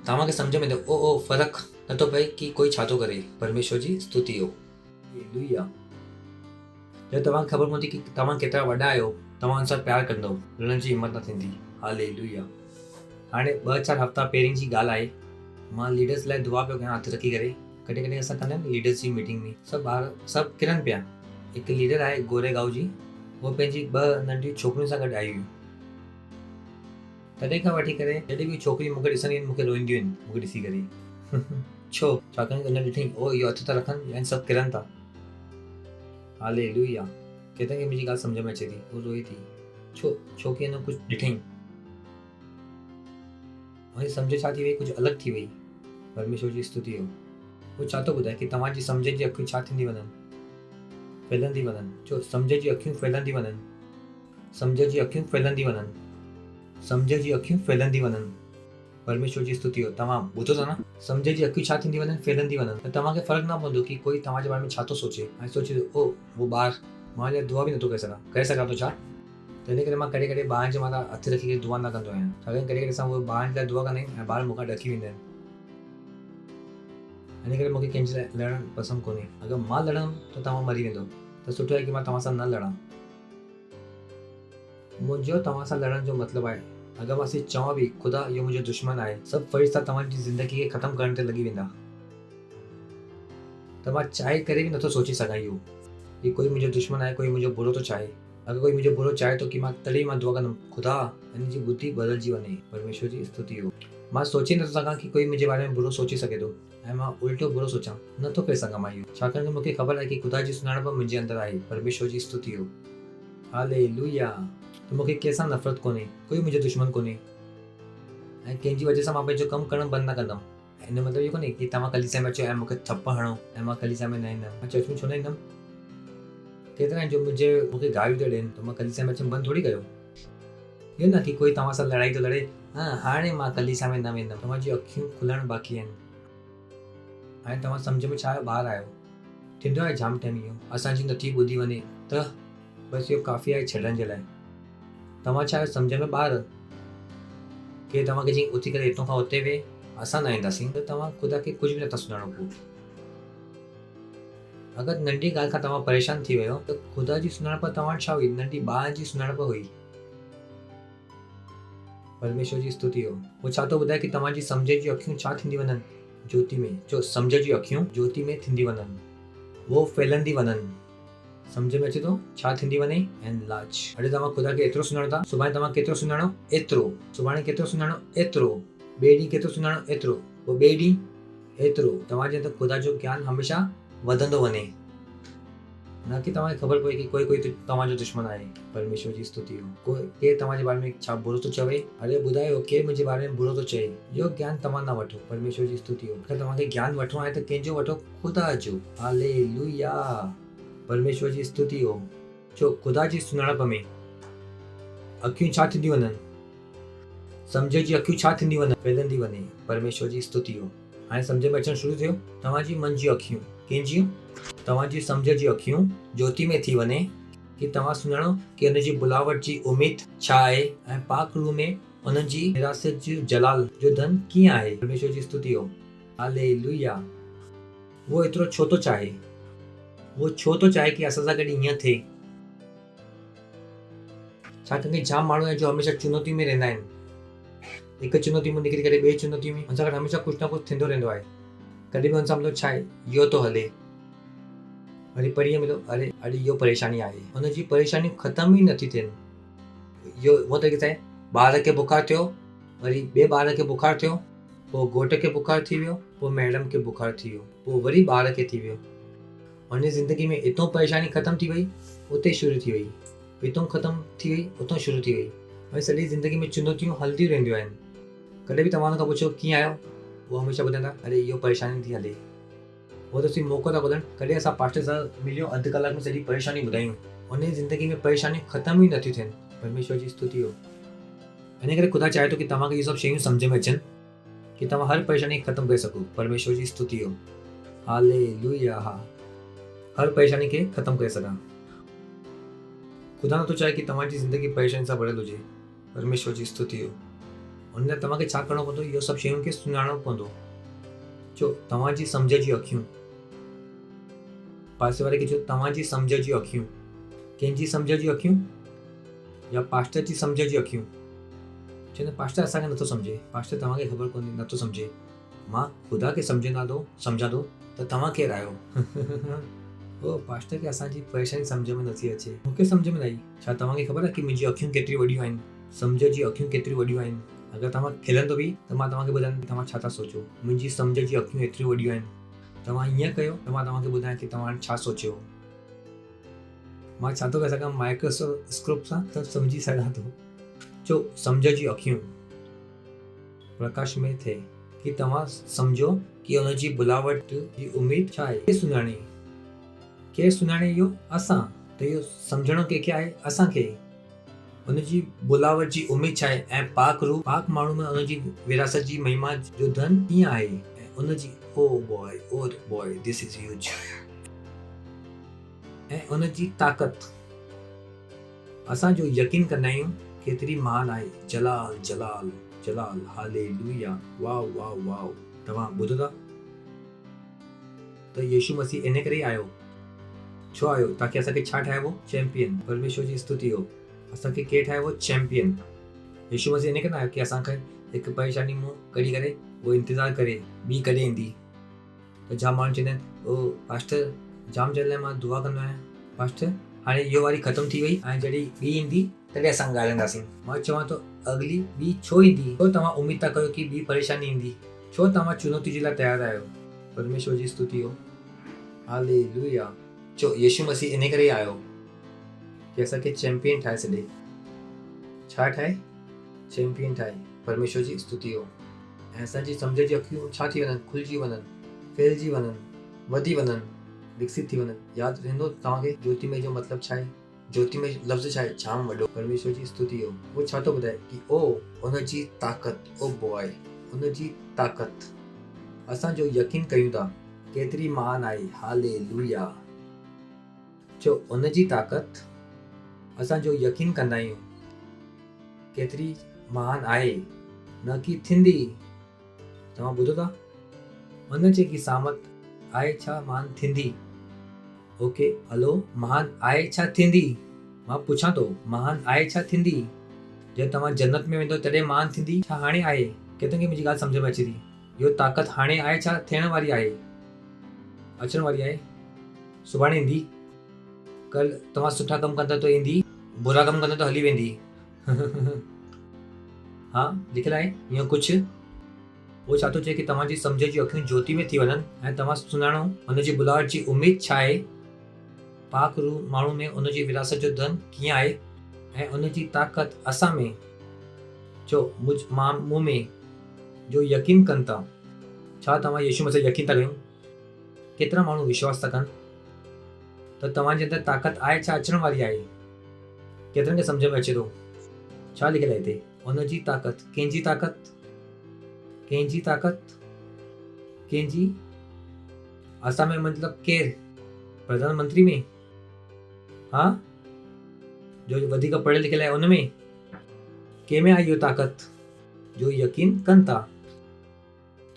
तव्हांखे सम्झ में ईंदो फ़र्क़ु नथो पए की कोई छा थो करे। परमेश्वर जी स्तुति हो। हालेलुया। जब तव्हांखे ख़बर पवंदी की तव्हां केतिरा वॾा आहियो, तव्हां हुन सां प्यार कंदव, लड़ण जी हिमत न थींदी। हालेलुया। हाणे 2-4 हफ़्ता पहिरीं जी ॻाल्हि आहे, मां लीडर्स लाइ दुआ पियो कयां हथ रखी करे। कॾहिं कॾहिं असां कंदा आहियूं लीडर्स जी मीटिंग में सभु ॿार सभु किरनि पिया। हिकु लीडर आहे गोरेगांव जी, उहो पंहिंजी 2 नंढियूं छोकिरियुनि सां गॾु आई हुयूं। तॾहिं खां वठी करे जॾहिं बि छोकिरी मूंखे ॾिसंदियूं आहिनि मूंखे रोईंदियूं आहिनि मूंखे ॾिसी करे। छो? छाकाणि हुन ॾिठईं ओ इहो हथ था रखनि ऐं सभु किरनि था। हालेलुया। केतिरनि खे मुंहिंजी ॻाल्हि सम्झ में अचे थी, उहो रोए थी। छो? छोकी हिन कुझु ॾिठईं, हुनजी सम्झ छा थी वई, कुझु अलॻि थी वई। परमेश्वर जी स्तुति हो। उहो छा थो ॿुधाए कि तव्हांजी सम्झ जी अखियूं छा थींदी वञनि, फैलंदी वञनि। छो? सम्झ जी अखियूं फैलंदी वञनि, सम्झ जी अखियूं फैलंदी वञनि, सम्झ जी अखियूं फैलंदी वञनि। परमेश्वर जी स्तुति हो। तव्हां ॿुधो था न? सम्झ जी अखियूं छा थींदी वञनि, फैलंदी वञनि। त तव्हांखे फ़र्क़ु न पवंदो कि कोई तव्हांजे बारे में छा थो सोचे। ऐं सोचे ओ वो ॿार मां लाइ दुआ बि नथो करे सघां थो छा? त हिन करे मां कॾहिं कॾहिं ॿारनि जे मथां हथ रखी करे दुआ न कंदो आहियां। छाकाणि कॾहिं कॾहिं असां उहे ॿारनि लाइ दुआ कंदा आहियूं ऐं ॿार मूंखां ॾकी वेंदा आहिनि। हिन करे मूंखे कंहिंजे लाइ लड़णु पसंदि कोन्हे। अगरि मां लड़ंदुमि त तव्हां मरी वेंदो, त सुठो आहे कि मां तव्हां सां न लड़ां। मुंहिंजो तव्हां सां लड़ण जो मतिलबु आहे, अगरि मां सिर्फ़ु चवां बि ख़ुदा इहो मुंहिंजो दुश्मन आहे, सभु फ़रिश्ता तव्हांजी ज़िंदगी खे ख़तमु करण ते लॻी वेंदा। त मां चाहे करे बि नथो सोचे सघां इहो कि कोई मुंहिंजो दुश्मन आहे, कोई मुंहिंजो बुरो थो चाहे। अगरि कोई मुंहिंजो बुरो चाहे थो कि मां तॾहिं मां दुआ कंदुमि ख़ुदा हिन जी बुद्धि बदिलजी वञे। परमेश्वर जी स्तुति हो। मां सोचे नथो सघां कि कोई मुंहिंजे बारे में बुरो सोचे सघे थो ऐं मां उल्टो बुरो सोचां, नथो करे सघां मां इहो। छाकाणि त मूंखे ख़बर आहे कि ख़ुदा जी सुञाणप मुंहिंजे अंदरि आहे। परमेश्वर जी स्तुति हो। हालेलुया। त मूंखे कंहिंसां नफ़रत कोन्हे, कोई मुंहिंजो दुश्मन कोन्हे ऐं कंहिंजी वजह सां मां पंहिंजो कमु करणु बंदि न कंदुमि। हिन मतिलबु इहो कोन्हे कि तव्हां कलीसिया में अचो ऐं मूंखे थप हणो ऐं मां कलीसिया में न ईंदुमि। मां चर्च में छो न ईंदुमि? केतिरा आहिनि जो मूंखे गारियूं था ॾियनि त मां कलीसिया में अचणु बंदि थोरी कयो। इहो न कि कोई तव्हां सां लड़ाई थो लड़े, हाणे मां कलीसिया में न वेंदुमि। तव्हांजी अखियूं खुलणु बाक़ी आहिनि। हाणे तव्हां सम्झ में छा आयो? ॿार आहियो। थींदो आहे जाम टाइम इहो, असांजी नथी ॿुधी वञे त बसि इहो काफ़ी आहे छॾण जे लाइ। तव्हां छा आहियो सम्झ में ॿार? के तव्हांखे चई उथी करे हितां खां हुते वेह, असां न ईंदासीं, त तव्हां ख़ुदा खे कुझु बि नथा सुञाणो पोइ। अगरि नंढी ॻाल्हि खां तव्हां परेशान थी वियो त ख़ुदा जी सुञाणप तव्हां छा हुई? नंढी ॿार जी सुञाणप हुई। परमेश्वर जी स्तुति हो। उहो छा थो ॿुधाए कि तव्हांजी सम्झ जी अखियूं छा थींदी वञनि? ज्योति में। जो सम्झ जी अखियूं ज्योति में थींदी वञनि, वो फैलंदी वञनि। सम्झ में अचे थो छा थींदी वञे? And large. अॼु तव्हां ख़ुदा खे एतिरो सुञाणो था, सुभाणे तव्हां केतिरो सुञाणो? एतिरो। सुभाणे केतिरो सुञाणो? एतिरो। ॿिए ॾींहुं केतिरो सुञाणो? एतिरो। पोइ ॿिए ॾींहुं एतिरो। तव्हांजे अंदरि ख़ुदा जो ज्ञान हमेशह वधंदो वञे, न कि तव्हांखे ख़बर पए कि कोई तव्हांजो दुश्मन आहे। परमेश्वर जी स्तुति हो। कोई केरु तव्हांजे बारे में छा बुरो थो चवे? अरे ॿुधायो केरु मुंहिंजे बारे में बुरो थो चए? इहो ज्ञान तव्हां न वठो। परमेश्वर जी स्तुति हो। अगरि तव्हांखे ज्ञान वठिणो आहे त कंहिंजो वठो? ख़ुदा जो। हालेलुया। परमेश्वर जी स्तुति हो। छो? ख़ुदा जी सुञाणप में अखियूं छा थींदी वञनि? सम्झ जी अखियूं छा थींदी वञनि? फैलंदी वञे। परमेश्वर जी स्तुति हो। हाणे सम्झ में अचणु शुरू थियो। तव्हांजी मन जी अखियूं कंहिंजियूं? तव्हांजी सम्झ जी अखियूं ज्योति में थी वञे कि तव्हां सुञाणो कि हुनजी बुलावट जी उमेद छा आहे ऐं पाक रूह में हुनजी विरासत जो जलाल जो धन कीअं आहे। परमेश्वर जी स्तुति हो। हालेलुया। वो एतिरो छो थो चाहे? वो छो थो चाहे कि असां सां गॾु ईअं थिए? छाकाणि जाम माण्हू आहिनि जो हमेशह चुनौती में रहंदा आहिनि। हिकु चुनौती में निकिरी करे ॿिए चुनौती में, हुन सां गॾु हमेशह कुझु न कुझु थींदो रहंदो आहे। कॾहिं बि हुन सां मतिलबु छा आहे? इहो थो हले। वरी परीहं मिलो, अरे अॼु इहो परेशानी आहे। हुनजी परेशानियूं ख़तम ई नथी थियनि। इहो उहो तरीक़े सां आहे, ॿार खे बुखार थियो, वरी ॿिए ॿार खे बुखार थियो, पोइ घोट खे बुखार थी वियो, पोइ मैडम खे बुखार थी वियो, पोइ वरी ॿार खे थी वियो। हुन ज़िंदगी में हितां परेशानी ख़तमु थी वई, उते शुरू थी वई, हितां ख़तमु थी वई, उतां शुरू थी वई। वरी सॼी ज़िंदगी में चुनौतियूं हलंदियूं रहंदियूं आहिनि। कॾहिं बि तव्हां खां पुछो कीअं आहियो, उहो हमेशह ॿुधाईंदा अरे इहो परेशानी थी हले। उहो त सिर्फ़ु मौक़ो था ॿुधनि। कॾहिं असां पास्टर सां मिलियो, अधु कलाक में सॼी परेशानी ॿुधायूं, हुन ज़िंदगी में परेशानियूं ख़तमु ई नथियूं थियनि। परमेश्वर जी स्तुति हो। हिन करे ख़ुदा चाहे थो कि तव्हांखे इहे सभु शयूं सम्झ में अचनि कि तव्हां हर परेशानी ख़तमु करे सघो। परमेश्वर जी स्तुति हो। हालेलुया। हर परेशानी खे ख़तमु करे सघां। ख़ुदा नथो चाहे कि तव्हांजी ज़िंदगी परेशानी सां भरियल हुजे। परमेश्वर जी स्तुति हो। हुन लाइ तव्हांखे छा करिणो पवंदो? इहो सभु शयुनि खे सुञाणणो पवंदो। छो? तव्हांजी सम्झ जी अखियूं। पासे वारे खे चयो तव्हांजी सम्झ जी अखियूं। कंहिंजी सम्झ जी अखियूं? या पास्टर जी सम्झ जी अखियूं? चवंदा पास्टर असांखे नथो सम्झे, पास्टर तव्हांखे ख़बर कोन्हे, नथो सम्झे। मां ख़ुदा खे सम्झां थो त तव्हां केरु आहियो? ओ पास्टर खे असांजी परेशानी सम्झ में नथी अचे, मूंखे सम्झ में न आई। छा तव्हांखे ख़बर आहे कि मुंहिंजी अखियूं केतिरी वॾियूं आहिनि, सम्झ जी अखियूं केतिरी वॾियूं आहिनि? अगरि तव्हां खिलंदो बि त मां तव्हांखे ॿुधायां तव्हां छा था सोचो। मुंहिंजी सम्झ जी अखियूं एतिरियूं वॾियूं आहिनि। तव्हां ईअं कयो त मां तव्हांखे ॿुधायां कि तव्हां छा सोचियो। मां छा थो करे सघां, माइक्रोस्कोप सां सभु सम्झी सघां थो। जो सम्झ जी अखियूं प्रकाश में थिए कि तव्हां सम्झो कि हुनजी बुलावट जी उम्मीद छा आहे। केरु सुञाणे इहो? असां। त इहो सम्झणो कंहिंखे आहे? असांखे। हुनजी बुलावट जी उम्मीद छा आहे ऐं पाक रूह पाक माण्हू में हुनजी विरासत जी महिमा जो धन कीअं आहे ऐं हुनजी oh boy this is huge ऐं हुनजी ताक़त असां जो यकीन कंदा आहियूं केतिरी महान आहे। जलाल जलाल जलाल हालेलुया वाव वाव वाव। तव्हां ॿुधो था त यीशु मसीह इन करे आयो। छो आयो? ताकि असांखे छा ठाहिबो? चैंपियन। परमेश्वर जी स्तुति हो। असांखे केरु ठाहिबो? चैंपियन। यीशु मसीह इन करे आयो कि असांखे हिकु परेशानी मूं कढी करे उहो इंतज़ारु करे ॿी कॾहिं ईंदी। त जाम माण्हू चवंदा आहिनि ओ पास्टर जाम जल लाइ मां दुआ कंदो आहियां, पास्टर हाणे इहो वारी ख़तमु थी वई ऐं जॾहिं ॿी ईंदी तॾहिं असां ॻाल्हाईंदासीं। मां चवां थो अॻिली ॿी छो ईंदी? छो तव्हां उमेद था कयो कि ॿी परेशानी ईंदी? छो तव्हां चुनौती जे लाइ तयारु आहियो? परमेश्वर जी स्तुति हो। हालेलुया। जो यीशु मसीह इन करे आयो कि असांखे चैंपियन ठाहे छॾे। छा ठाहे? चैंपियन ठाहे। परमेश्वर जी स्तुति हो। ऐं असांजी सम्झ जी अखियूं छा थी वञनि? खुलिजी वञनि, फैलिजी वञनि, वधी वञनि, विकसित थी वञनि। यादि रहंदो तव्हांखे ज्योतिमय जो मतिलबु छा आहे? ज्योतिमय लफ़्ज़ छा आहे? जाम वॾो। परमेश्वर जी स्तुति हो। उहो छा थो ॿुधाए कि ओ हुनजी ताक़त, ओ बॉय हुनजी ताक़त असांजो यकीन कयूं था केतिरी महान आहे। हालेलुया। जो हुनजी ताक़त असांजो यकीन कंदा आहियूं केतिरी महान आहे, न कि थींदी। तव्हां ॿुधो था? हुन जेकी सामत आहे छा महान थींदी? ओके हलो, महान आहे छा थींदी? मां पुछां थो महान आहे छा थींदी? जॾहिं तव्हां जन्नत में वेंदो तॾहिं महान थींदी? छा हाणे आहे? केतिरनि खे मुंहिंजी ॻाल्हि सम्झ में अचे थी? इहो ताक़त हाणे आहे छा थियण वारी आहे? अचण वारी आहे? सुभाणे ईंदी? कल तव्हां सुठा कमु कंदा त ईंदी, बुरा कमु कंदा त हली वेंदी। हा लिखियलु आहे ईअं कुझु। उहो छा थो चए कि तव्हांजी सम्झ जी अखियूं ज्योति में थी वञनि ऐं तव्हां सुञाणो हुनजी बुलावट जी उम्मीद छा आहे, पाक रूह माण्हू में हुनजी विरासत जो धन कीअं आहे ऐं हुनजी ताक़त असां में जो मूं में जो यकीन कनि था। छा तव्हां यीशु मसीह यकीन था कयूं? केतिरा माण्हू विश्वास था कनि त तव्हांजे अंदरि ताक़त आहे छा अचण वारी आहे? केतिरनि खे सम्झ में अचे थो? छा लिखियलु आहे हिते? हुनजी ताक़त। कंहिंजी ताक़त? कंहिंजी ताक़त? कंहिंजी? असां में मतिलबु केरु? प्रधानमंत्री में? हा जो वधीक पढ़ियल लिखियल आहे उन में? कंहिं में आहे इहो ताक़त? जो यकीन कनि था।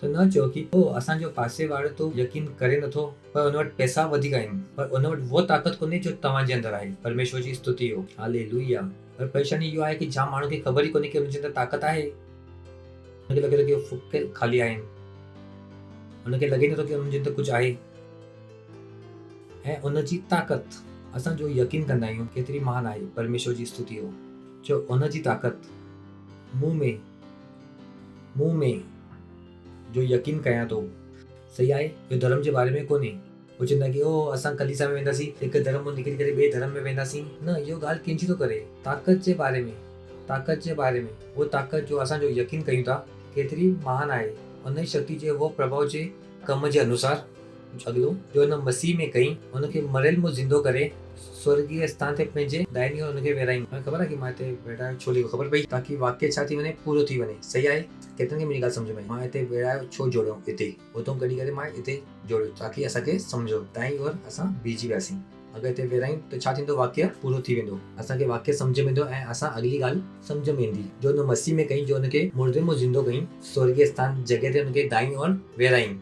त न चओ कि ओ असांजो पासे वारो तो यकीन करे नथो पर हुन वटि पैसा वधीक आहिनि, पर हुन वटि उहो ताक़त कोन्हे जो तव्हांजे अंदरि आहे। परमेश्वर जी स्तुति हो। हालेलुया। पर परेशानी इहो आहे कि जाम माण्हू खे ख़बर ई कोन्हे कि हुनजे अंदरि ताक़त आहे। हुनखे लॻे थो कि फुकियल खाली आहिनि। हुनखे लॻे नथो कि हुनजे अंदरि कुझु आहे। ऐं हुनजी ताक़त असांजो यकीन कंदा आहियूं केतिरी महान आहे। परमेश्वर जी स्तुति हो। जो हुनजी ताक़त मूं में जो यकीन कयां थो। सही आहे। इहो धर्म जे बारे में कोन्हे। उहो चवंदा कि ओ असां कलीसिया में वेंदासीं, हिकु धर्म मां निकिरी करे ॿिए धर्म में वेंदासीं। न, इहो ॻाल्हि कंहिंजी थो करे? ताक़त जे बारे में। ताक़त जे बारे में। उहो ताक़त जो असांजो यकीन कयूं था केतिरी महान आहे। हुन शक्ति जे उहो प्रभाव जे कम जे अनुसार अॻिलो जो हुन मसीह में कई, हुनखे मरियल मां ज़िंदो करे स्वर्गीय स्थान ते पंहिंजे दाहिनी ओर हुनखे वेराई। ख़बर आहे कि मां हिते वेठायो छो लिखो? ख़बर पई ताकि वाक्य छा थी वञे? पूरो थी वञे। सही आहे। केतिरनि खे मुंहिंजी ॻाल्हि सम्झ में? मां हिते वेठायो छो जोड़ियो? हिते हुतां कढी करे मां हिते जोड़ियो ताकि असांखे सम्झो। दाईं ओर असां बीजी वियासीं। अगरि हिते वेरायूं त छा थींदो? वाक्य पूरो थी वेंदो। असांखे वाक्य सम्झ में ईंदो ऐं असां अॻिली ॻाल्हि सम्झ में ईंदी। जो हुन मसीह में कई, जो हुनखे मुर्दे मां ज़िंदो कई, स्वर्गीय स्थान जॻह ते हुनखे दाईं ओर वेराई।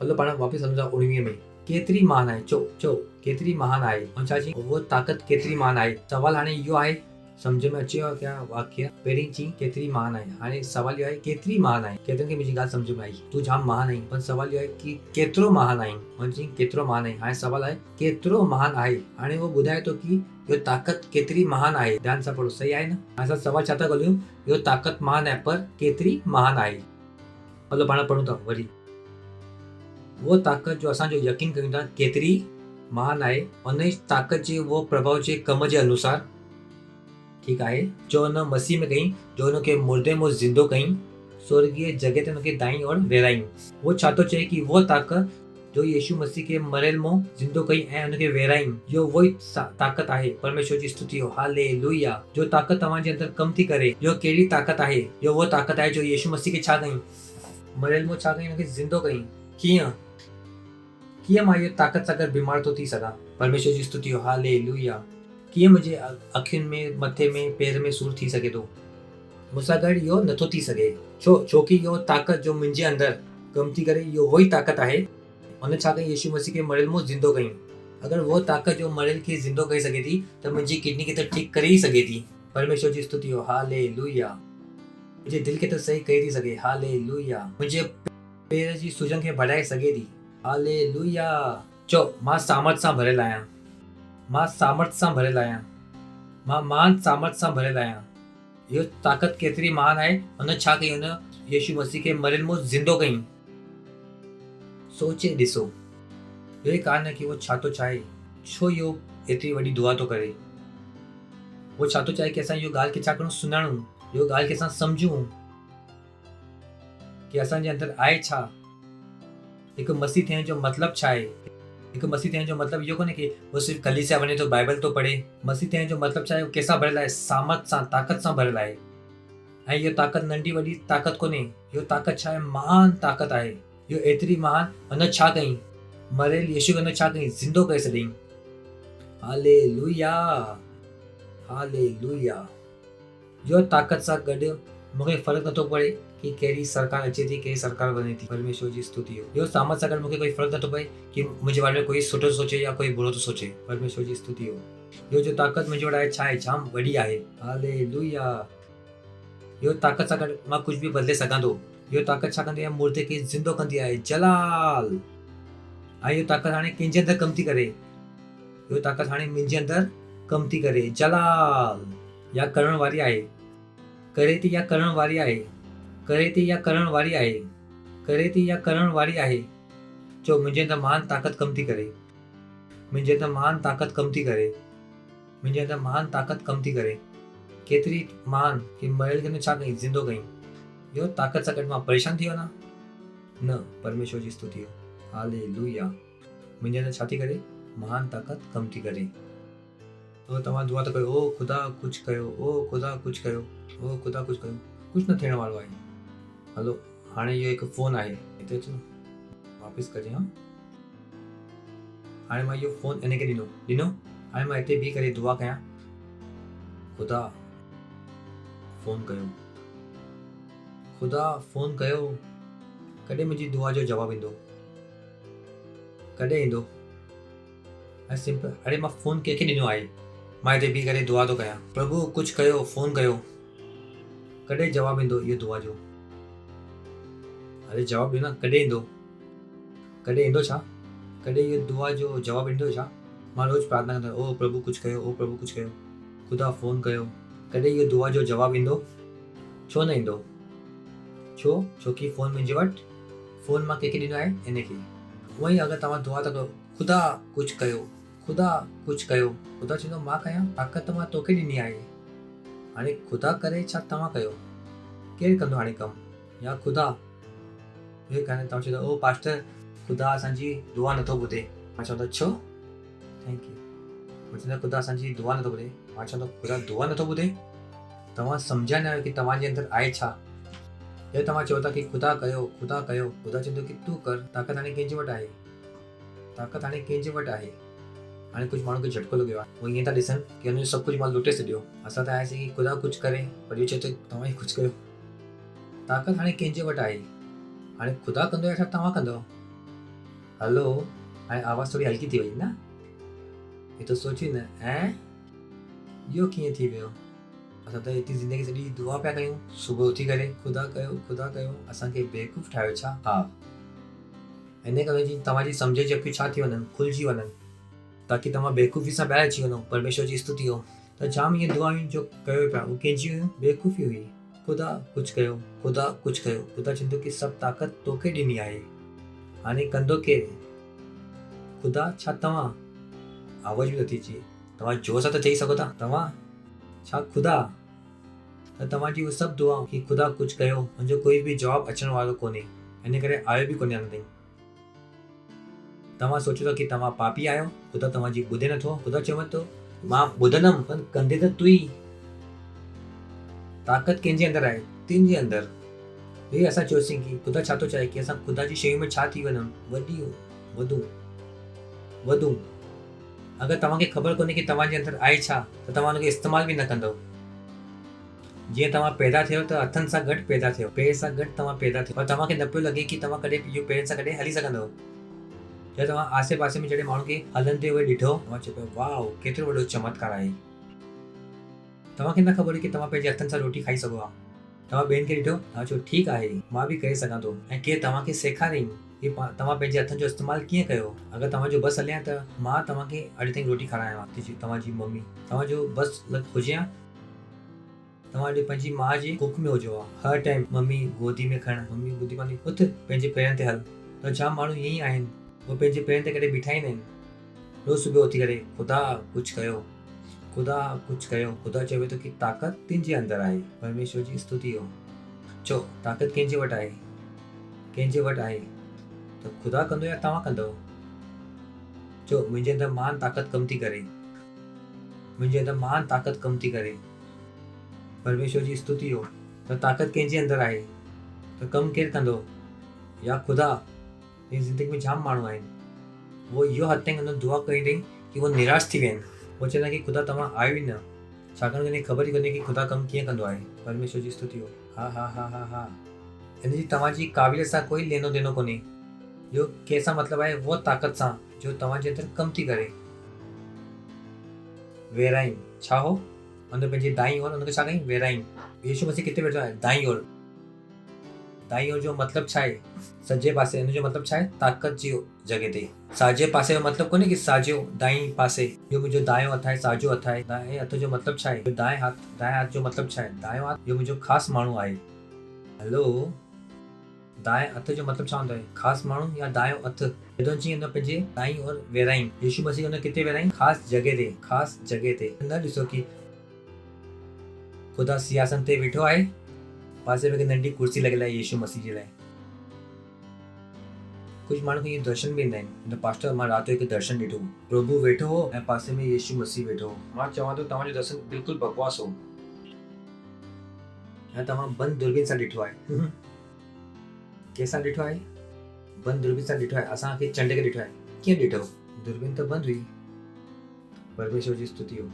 हलो पाण वापसि सम्झा 19 में केतिरी महान आहे। चो केतिरी महान आहे। ऐं छा चई? उहो ताक़त केतिरी महान आहे। सवाल हाणे इहो आहे सम्झ में अचेव क्या वाक्य पहिरीं चई केतिरी महान आहे। हाणे सवाल इहो आहे केतिरी महान आहे। केतिरनि खे मुंहिंजी ॻाल्हि सम्झ में आई, तूं जाम महान आहीं, पर सवाल इहो आहे कि केतिरो महान आहीं। हुन चई केतिरो महान आहे। हाणे सवाल आहे केतिरो महान आहे। हाणे उहो ॿुधाए थो कि इहो ताक़त केतिरी महान आहे। ध्यान सां पढ़ो, सही आहे न। असां सवाल छा था ॻोल्हियूं, इहो ताक़त महान आहे पर केतिरी महान आहे। हलो पाण पढ़ूं था वरी। उहो ताक़त जो असांजो यकीन कयूं था केतिरी महान आहे, उन ताक़त जे उहो प्रभाव जे कम जे अनुसार, ठीकु आहे, जो हुन मसीह में कई, जो हुनखे मुर्दे मां ज़िंदो कई, स्वर्गीय जॻह ते हुनखे दाईं ओर वेराई। उहो छा थो चए कि उहो ताक़त जो यीशु मसीह खे मरियल मां ज़िंदो कई ऐं हुनखे वेराई, इहो उहो ई ताक़त आहे। परमेश्वर जी स्तुति हो, हालेलुया। जो ताक़त तव्हांजे अंदर कम थी करे, इहो कहिड़ी ताक़त आहे? इहो उहो ताक़त आहे जो यीशु मसीह खे छा कई, मरियल मां छा कई, हुनखे ज़िंदो कई। कीअं मां इहो ताक़त सां गॾु बीमार थो थी सघां? परमेश्वर जी स्तुति हो, हालेलुया। कीअं मुंहिंजे अखियुनि में, मथे में, पेर में सूर थी सघे थो? मूंसां गॾु इहो नथो थी सघे। छोकी इहो ताक़त जो मुंहिंजे अंदर कम थी करे, इहो उहो ई ताक़त आहे। हुन छा कई, यीशु मसीह खे मरियल मां ज़िंदो कई। अगरि उहो ताक़त जो मरियल खे ज़िंदो करे सघे थी त मुंहिंजी किडनी खे त ठीकु करे ई सघे थी। परमेश्वर जी स्तुति हो, हालेलुया। मुंहिंजे दिलि खे त सही करे थी सघे, हालेलुया। मुंहिंजे पेर जी सूजन खे बढ़ाए सघे थी, हालेलुया। चओ, मां सामर्थ सां भरियल आहियां, मां सामर्थ सां भरियल आहियां, मां महान सामर्थ सां भरियल आहियां। इहो ताक़त केतिरी महान आहे। हुन छा कई, हुन यीशु मसीह खे मरियल मां ज़िंदो कई। सोचे ॾिसो, इहो ई कारण आहे कि उहो छा थो चाहे, छो इहो एतिरी वॾी दुआ थो करे। उहो छा थो चाहे कि असां इहो ॻाल्हि खे छा करूं, सुञाणूं, इहो ॻाल्हि खे असां सम्झूं कि असांजे अंदर आहे छा। हिकु मसीह थियण जो मतिलबु छा आहे? हिकु मसीह थियण जो मतिलबु इहो कोन्हे कि उहो सिर्फ़ु कलीसिया वञे थो, बाइबल थो पढ़े। मसीह थियण जो मतिलबु छा आहे? उहो कंहिंसां भरियल आहे, सामर्थ सां, ताक़त सां भरियल आहे। ऐं इहो ताक़त नंढी वॾी ताक़त कोन्हे, इहो ताक़त छा आहे? महान ताक़त आहे। इहो एतिरी महान, हुन छा कई, मरियल यीशु खे हुन छा कई, ज़िंदो करे छॾियईं। Hallelujah, hallelujah. इहो ताक़त सां गॾु मूंखे फ़र्क़ु नथो पए कि कहिड़ी सरकार अचे थी, कहिड़ी सरकार वञे थी। परमेश्वर जी स्तुति हो। इहो सामर्थ सां गॾु मूंखे कोई फ़र्क़ु नथो पए कि मुंहिंजे बारे में कोई सुठो सोचे या कोई बुरो थो सोचे। परमेश्वर जी स्तुति हो। इहो जो ताक़त मुंहिंजे वटि आहे छा आहे, जाम वॾी आहे, हालेलुया। इहो ताक़त सां गॾु मां कुझु बि बदिले सघां थो। इहो ताक़त छा कंदी आहे, मुर्दे खे ज़िंदो कंदी आहे, जलाल। ऐं इहो ताक़त हाणे कंहिंजे अंदर कमु थी करे, इहो ताक़त हाणे मुंहिंजे अंदर कमु थी करे, जलाल। या करण वारी आहे, करे थी या करण वारी आहे, करे थी या करण वारी आहे, करे थी या करण वारी आहे। चो, मुंहिंजे अंदर महान ताक़त कमु थी करे, मुंहिंजे अंदर महान ताक़त कमु थी करे, मुंहिंजे अंदर महान ताक़त कमु थी करे। केतिरी महान कि मरियल खे छा कई, ज़िंदो कई। इहो ताक़त सां गॾु मां परेशान थी वञा न। परमेश्वर जी स्तुति हो, हालेलुया। मुंहिंजे अंदर छा थी करे, महान ताक़त कमु थी करे। तो तव्हां दुआ था कयो, ओ ख़ुदा कुझु कयो, ओ ख़ुदा कुझु कयो, ओ ख़ुदा कुझु कयो। कुझु न थियण वारो आहे। हलो, हाणे इहो हिकु फ़ोन आहे, हिते अचो न, वापसि कजे। हा, हाणे मां इहो फ़ोन हिन खे ॾिनो। हाणे मां हिते बीह करे दुआ कयां, ख़ुदा फ़ोन कयो, ख़ुदा फ़ोन कयो। कॾहिं मुंहिंजी दुआ जो जवाबु ईंदो, कॾहिं ईंदो? ऐं सिंपल, अरे मां फ़ोन कंहिंखे ॾिनो आहे, मां हिते बीह करे दुआ थो कयां, प्रभु कुझु कयो, फ़ोन कयो। कॾहिं जवाबु ईंदो इहो दुआ जो? अरे जवाबु ॾियो न, कॾहिं ईंदो? कॾहिं ईंदो छा? कॾहिं इहो दुआ जो जवाबु ईंदो छा? मां रोज़ु प्रार्थना कंदो, ओ प्रभु कुझु कयो, ओ प्रभु कुझु कयो, ख़ुदा फ़ोन कयो। कॾहिं इहो दुआ जो जवाबु ईंदो? छो न ईंदो? छोकी फ़ोन मुंहिंजे वटि, फ़ोन मां कंहिंखे ॾिनो आहे, इन खे। उअं ई अगरि तव्हां दुआ था कयो, ख़ुदा कुझु कयो, ख़ुदा कुझु कयो, ख़ुदा चवंदो मां कयां, ताक़त मां तोखे ॾिनी आहे। हाणे ख़ुदा करे छा तव्हां कयो? केरु कंदो हाणे कमु? या ख़ुदा? इहो कान्हे, तव्हां चवंदो ओ पास्टर ख़ुदा असांजी दुआ नथो ॿुधे। मां चवंदो छो? Thank you. मां चवंदो ख़ुदा असांजी दुआ नथो ॿुधे। मां चवंदो ख़ुदा दुआ नथो ॿुधे? तव्हां सम्झा न आहियो कि तव्हांजे अंदरि आहे छा। या तव्हां चओ था कि ख़ुदा कयो, ख़ुदा कयो, ख़ुदा चवंदो कि तूं कर। ताक़त हाणे कंहिंजे वटि आहे, ताक़त हाणे कंहिंजे वटि आहे। हाणे कुझु माण्हू खे झटको लॻियो आहे, उहो ईअं था ॾिसनि कि हुनजो सभु कुझु मां लुटे छॾियो। असां त आयासीं कि ख़ुदा कुझु करे, पर इहो चए थो तव्हां ई कुझु कयो। ताक़त हाणे कंहिंजे वटि आहे। हाणे ख़ुदा कंदो या छा तव्हां कंदव? हलो, हाणे आवाज़ थोरी हल्की थी वई न, हे त सोची न। ऐं इहो कीअं थी वियो? असां त एतिरी ज़िंदगी सॼी दुआ पिया कयूं, सुबुह उथी करे ख़ुदा कयो असांखे बेवकूफ़ ठाहियो छा? हा, इन करे जी तव्हांजी सम्झ जी अखियूं छा थी वञनि, खुलिजी वञनि, ताकी तव्हां बेवकूफ़ी सां ॿाहिरि अची वञो। परमेश्वर जी स्तुति हो। त जाम इहे दुआऊं जो कयो पिया उहे कंहिंजी हुयूं? बेवकूफ़ी हुई। ख़ुदा कुझु कयो, ख़ुदा कुझु कयो। ख़ुदा चवंदो की सभु ताक़त तोखे ॾिनी आहे, हाणे कंदो केरु? ख़ुदा छा तव्हां? आवाज़ बि नथी अचे, तव्हां जोर सां त चई सघो था, तव्हां छा ख़ुदा? त तव्हांजी उहे सभु दुआऊं की ख़ुदा कुझु कयो, मुंहिंजो कोई बि जवाबु अचण वारो कोन्हे, इन करे आयो बि कोन्हे अञा ताईं। तव्हां सोचो था की तव्हां पापी आहियो, ख़ुदा तव्हांजी ॿुधे नथो। ख़ुदा चवे थो मां ॿुधंदमि, पर कंदे त तू ई। ताक़त कंहिंजे अंदरि आहे? तुंहिंजे अंदरि। ॿिए असां चयोसीं की ख़ुदा छा थो चाहे की असां ख़ुदा जी शयूं में छा थी वञूं, वॾियूं वधूं। अगरि तव्हांखे ख़बर कोन्हे की तव्हांजे अंदरि आहे छा, त तव्हां हुनखे इस्तेमालु बि न कंदव। जीअं तव्हां पैदा थियो त हथनि सां गॾु पैदा थियो, पेर सां गॾु तव्हां पैदा थियो, पर तव्हांखे न पियो लॻे की तव्हां कॾहिं इहो पेरनि सां गॾु हली सघंदव। जॾहिं तव्हां आसे पासे में जॾहिं माण्हू खे हलंदे हुए ॾिठो, तव्हां चयो पियो वाह केतिरो वॾो चमत्कार आहे। तव्हांखे न ख़बर हुई की तव्हां पंहिंजे हथनि सां रोटी खाई सघो आहे। तव्हां ॿियनि खे ॾिठो, तव्हां चयो ठीकु आहे मां बि करे सघां थो, ऐं केरु तव्हांखे सेखारियईं की तव्हां पंहिंजे हथनि जो इस्तेमालु कीअं कयो। अगरि तव्हांजो बसि हले त मां तव्हांखे अॼु ताईं रोटी खारायां तव्हांजी मम्मी, तव्हांजो बसि हुजे हा, तव्हां अॼु पंहिंजी माउ जी कुक में हुजो आहे, हर टाइम मम्मी गोदी में खण, मम्मी गोदी में उथ, पंहिंजे पेरनि ते हल। त जाम माण्हू ईअं ई आहिनि, उहे पंहिंजे पेरनि ते कॾहिं बीठा ई न आहिनि। रोज़ सुबुह उथी करे ख़ुदा कुझु कयो, ख़ुदा कुझु कयो। ख़ुदा चवे थो की ताक़त तुंहिंजे अंदरि आहे। परमेश्वर जी स्तुति हो। चो ताक़त कंहिंजे वटि आहे? कंहिंजे वटि आहे? त ख़ुदा कंदो या तव्हां कंदव? चो मुंहिंजे अंदरि महान ताक़त कमु थी करे, मुंहिंजे अंदरि महान ताक़त कमु थी करे। परमेश्वर जी स्तुति हो। त ताक़त कंहिंजे अंदरि आहे, त कमु केरु कंदो? या ख़ुदा? इस ज़िंदगी में जाम माण्हू आहिनि, वो इहो हद ताईं हुन दुआ कई अथई की वो निराश थी विया आहिनि। वो चवंदा की ख़ुदा तव्हां आयो ई न, छाकाणि हुनखे ख़बर ई कोन्हे की ख़ुदा कमु कीअं कंदो आहे। परमेश्वर जी स्तुति हो। हा हिन जी तव्हांजी क़ाबिलियत सां कोई लेनो देनो कोन्हे। जो कंहिंसां मतिलबु आहे वो ताक़त सां जो तव्हांजे अंदरि कमु थी करे। वेराइम छा हो? हुन पंहिंजे दाई ओर हुनखे छा कई? वेराइम। यीशु मसीह किथे वेठो आहे? दाई ओर। दाई ओर जो मतिलबु छा आहे? सॼे पासे। हिन जो मतिलबु छा आहे? ताक़त जी जॻह ते। साॼे पासे जो मतिलबु कोन्हे की साॼो दाई पासे, इहो मुंहिंजो दायों हथु आहे, साॼो हथु आहे। दाएं हथ जो मतिलबु छा आहे? दाएं हथ जो मतिलबु छा आहे? दायों हथु इहो मुंहिंजो ख़ासि माण्हू आहे। हलो, दाएं हथ जो मतिलबु छा हूंदो आहे? ख़ासि माण्हू या दायों हथु। जी हुन पंहिंजे दाई और वेराई। यीशु मसीह हुन किथे वेराई? ख़ासि जॻह ते। ख़ासि जॻह ते। न ॾिसो की ख़ुदा सिंहासन ते वेठो आहे, पासे में नंढी कुर्सी लॻियल आहे यीशु मसीह जे लाइ। कुझु माण्हू खे इहे दर्शन बि ईंदा आहिनि। त पास्टर मां राति जो हिकु दर्शन ॾिठो, प्रभु वेठो हो ऐं पासे में यीशु मसीह वेठो हो। मां चवां थो तव्हांजो दर्शन बिल्कुलु बकवास हो ऐं तव्हां बंदि दुरबीन सां ॾिठो आहे। कंहिंसां ॾिठो आहे? बंदि दुरबीन सां ॾिठो आहे। असांखे चंड खे ॾिठो आहे। कीअं ॾिठो? दुरबीन त बंदि हुई। परमेश्वर जी स्तुति हो।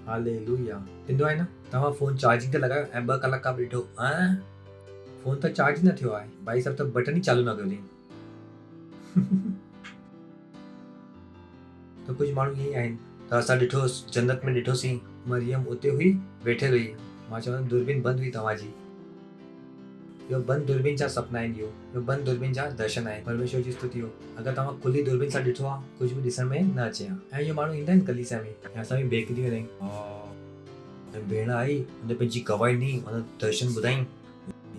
हालेलुया। थींदो आहे न, तव्हां फोन चार्जिंग ते लॻायो ऐं 2 कलाक खां ॾिठो फोन त चार्ज न थियो आहे, भाई साहब त बटन ई चालू न कयो अथई। त कुझु माण्हू ईअं ई आहिनि। त असां ॾिठो जन्नत में ॾिठोसीं, मरियम उते हुई, वेठल हुई। मां चवां दुरबीन बंदि हुई तव्हांजी। इहो बंदि दुरबीन जा सपना आहिनि। इहो बंदि दुरबीन जा दर्शन आहे। परमेश्वर जी स्तुति हो। अगरि तव्हां खुली दुरबीन सां ॾिठो आहे, कुझु बि ॾिसण में न अचे हा। ऐं इहे माण्हू ईंदा आहिनि कलीसिया में, ऐं असां बि बेकरी वेंदा आहियूं। ऐं भेण आई, हुन पंहिंजी गवाही ॾिनी, हुन दर्शन ॿुधाई।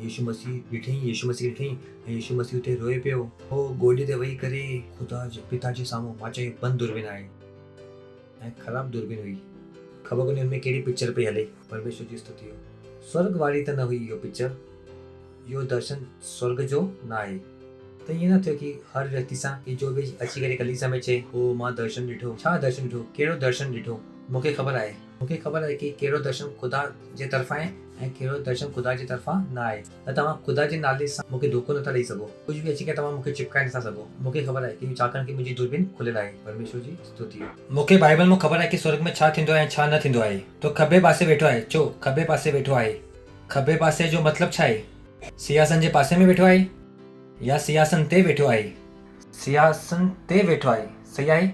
यीशु मसीह ॾिठई, यीशु मसीह ॾिठई, ऐं यीशु मसीह उते रोए पियो। हो गोॾे ते वेही करे ख़ुदा जे पिता जे साम्हूं। मां चयो बंदि दुरबीन आहे ऐं ख़राबु दुरबीन हुई। ख़बर कोन्हे हुन में कहिड़ी पिक्चर पई हले। परमेश्वर जी स्तुति हो। स्वर्ग वारी त न हुई इहो पिक्चर। इहो दर्शन स्वर्ग जो न आहे। त ईअं न थियो की हर व्यक्ति सां की जो बि अची करे कलीसिया में चए ओ मां दर्शन ॾिठो। छा दर्शन ॾिठो? कहिड़ो दर्शन ॾिठो? मूंखे ख़बर आहे। मूंखे ख़बर आहे की कहिड़ो दर्शन ख़ुदा जे तरफ़ां आहे ऐं कहिड़ो दर्शन ख़ुदा जे तरफ़ां न आहे। त तव्हां ख़ुदा जे नाले सां मूंखे धोखो नथा ॾेई सघो। कुझु बि अची करे तव्हां मूंखे चिपकाए नथा सघो। मूंखे ख़बर आहे की छाकाणि की मुंहिंजी दुरबीन खुलियल आहे। परमेश्वर जी स्तुति। मूंखे बाइबल में ख़बर आहे की स्वर्ग में छा थींदो आहे ऐं छा न थींदो आहे। तो खॿे पासे वेठो आहे। चो खॿे पासे वेठो आहे। खॿे पासे जो मतिलबु छा आहे? सिंहासन जे पासे में वेठो आहे या सिंहासन ते वेठो आहे? सिंहासन ते वेठो आहे। सही आहे।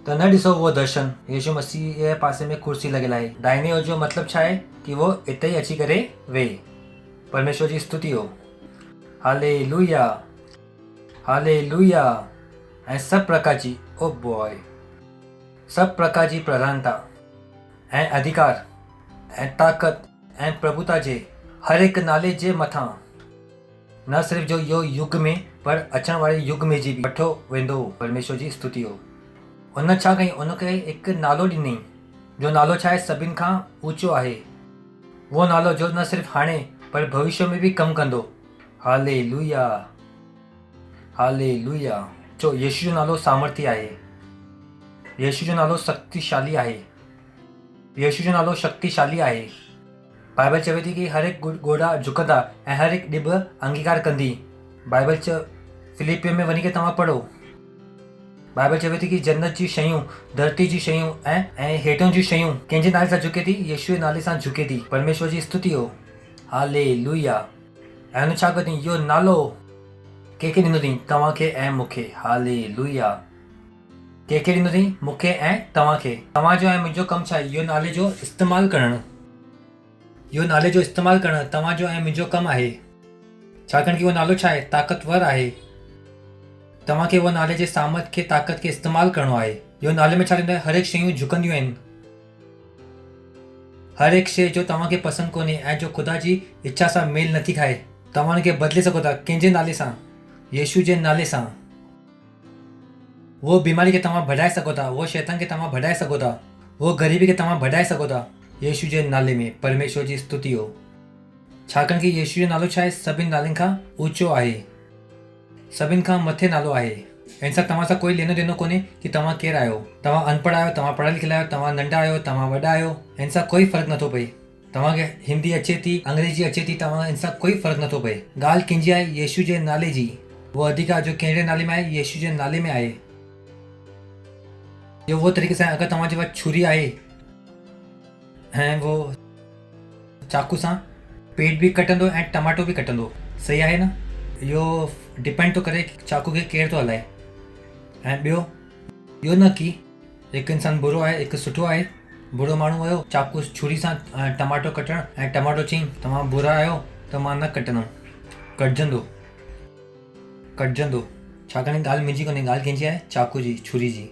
त न ॾिसो उहो दर्शन। यीशु मसीह जे पासे में कुर्सी लॻियल आहे। दाहिने ओर जो मतिलबु छा आहे कि वो हिते ई अची करे वेहे। परमेश्वर जी स्तुति हो। Hallelujah, hallelujah. ऐं सभु प्रकार जी, ओ बॉय, सभु प्रकार जी प्रधानता ऐं अधिकार ऐं ताक़त ऐं प्रभुता जे हर हिकु नाले जे मथां न सिर्फ़ जो इहो युग में पर अचण वारे युग में जी बि वठो वेंदो। परमेश्वर जी स्तुति हो। उन छा कई, उनखे हिकु नालो ॾिनई जो नालो छा आहे, सभिनि खां ऊचो आहे। उहो नालो जो न सिर्फ़ु हाणे पर भविष्य में बि कमु कंदो। Hallelujah, hallelujah. चो यीशु जो नालो सामर्थ्य आहे। यीशु जो नालो शक्तिशाली आहे। यीशु जो नालो शक्तिशाली आहे। बाइबल चवे थी कि हर हिकु गोड़ा झुकंदा ऐं हर हिकु ॾिब अंगीकार कंदी। बाइबल फिलिपियो में वञी करे तव्हां पढ़ो। बाइबल चवे थी कि जन्नत जी शयूं, धरती जी शयूं ऐं हेठों जी शयूं कंहिंजे नाले सां झुके थी, यीशु जे नाले सां झुके थी। परमेश्वर जी स्तुति हो। हालेलुया। ऐं हुन छा कयो, इहो नालो कंहिंखे ॾिनो अथई, तव्हांखे ऐं मूंखे। हालेलुया। कंहिंखे ॾिनो अथई, मूंखे ऐं तव्हांखे। तव्हांजो ऐं मुंहिंजो कमु छा आहे, इहो नाले जो इस्तेमालु करणु। इहो नाले जो इस्तेमालु करणु तव्हांजो ऐं मुंहिंजो कमु आहे। छाकाणि कि उहो नालो छा आहे, ताक़तवर आहे। तव्हांखे उहो नाले जे सामर्थ खे, ताक़त खे इस्तेमालु करिणो आहे। इहो नाले में छा थींदो आहे, हर हिकु शयूं झुकंदियूं आहिनि। हर हिकु शइ जो तव्हांखे पसंदि कोन्हे ऐं जो ख़ुदा जी इच्छा सां मेल नथी खाए, तव्हां हुनखे बदिले सघो था। कंहिंजे नाले सां, यीशु जे नाले सां। उहो बीमारी खे तव्हां भॼाए सघो था, उहो शैतान खे तव्हां भॼाए सघो था, उहो ग़रीबी खे तव्हां भॼाए सघो था यीशु जे नाले में। परमेश्वर जी स्तुति हो। छाकाणि कि यीशु जो नालो छा आहे, सभिनि नालनि खां ऊचो आहे, सभिनि खां मथे नालो आहे। हिन सां तव्हां सां कोई लेनो देनो कोन्हे कि तव्हां केरु आहियो। तव्हां अनपढ़ आहियो, तव्हां पढ़ियल लिखियल आहियो, तव्हां नंढा आहियो, तव्हां वॾा आहियो, हिन सां कोई फ़र्क़ु नथो पए। तव्हांखे हिंदी अचे थी, अंग्रेजी अचे थी, तव्हां हिन सां कोई फ़र्क़ु नथो पए। ॻाल्हि कंहिंजी आहे, यीशु जे नाले जी। उहो अधिकार जो कहिड़े नाले में आहे, यीशु जे नाले में आहे। इहो उहो तरीक़े सां, अगरि तव्हांजे वटि छुरी आहे ऐं वो चाकू सां पेट बि कटंदो ऐं टमाटो बि कटंदो, सही आहे न? इहो डिपेंड थो करे चाकू खे केरु थो हलाए। ऐं ॿियो इहो न कि हिकु इंसानु बुरो आहे, हिकु सुठो आहे। बुरो माण्हू हुयो, चाकू छुरी सां टमाटो कटणु, ऐं टमाटो चई तव्हां बुरा आहियो त मां न कटंदुमि, कटजंदो, कटजंदो। छाकाणि ॻाल्हि मुंहिंजी कोन्हे, ॻाल्हि कंहिंजी आहे, चाकू जी, छुरी जी।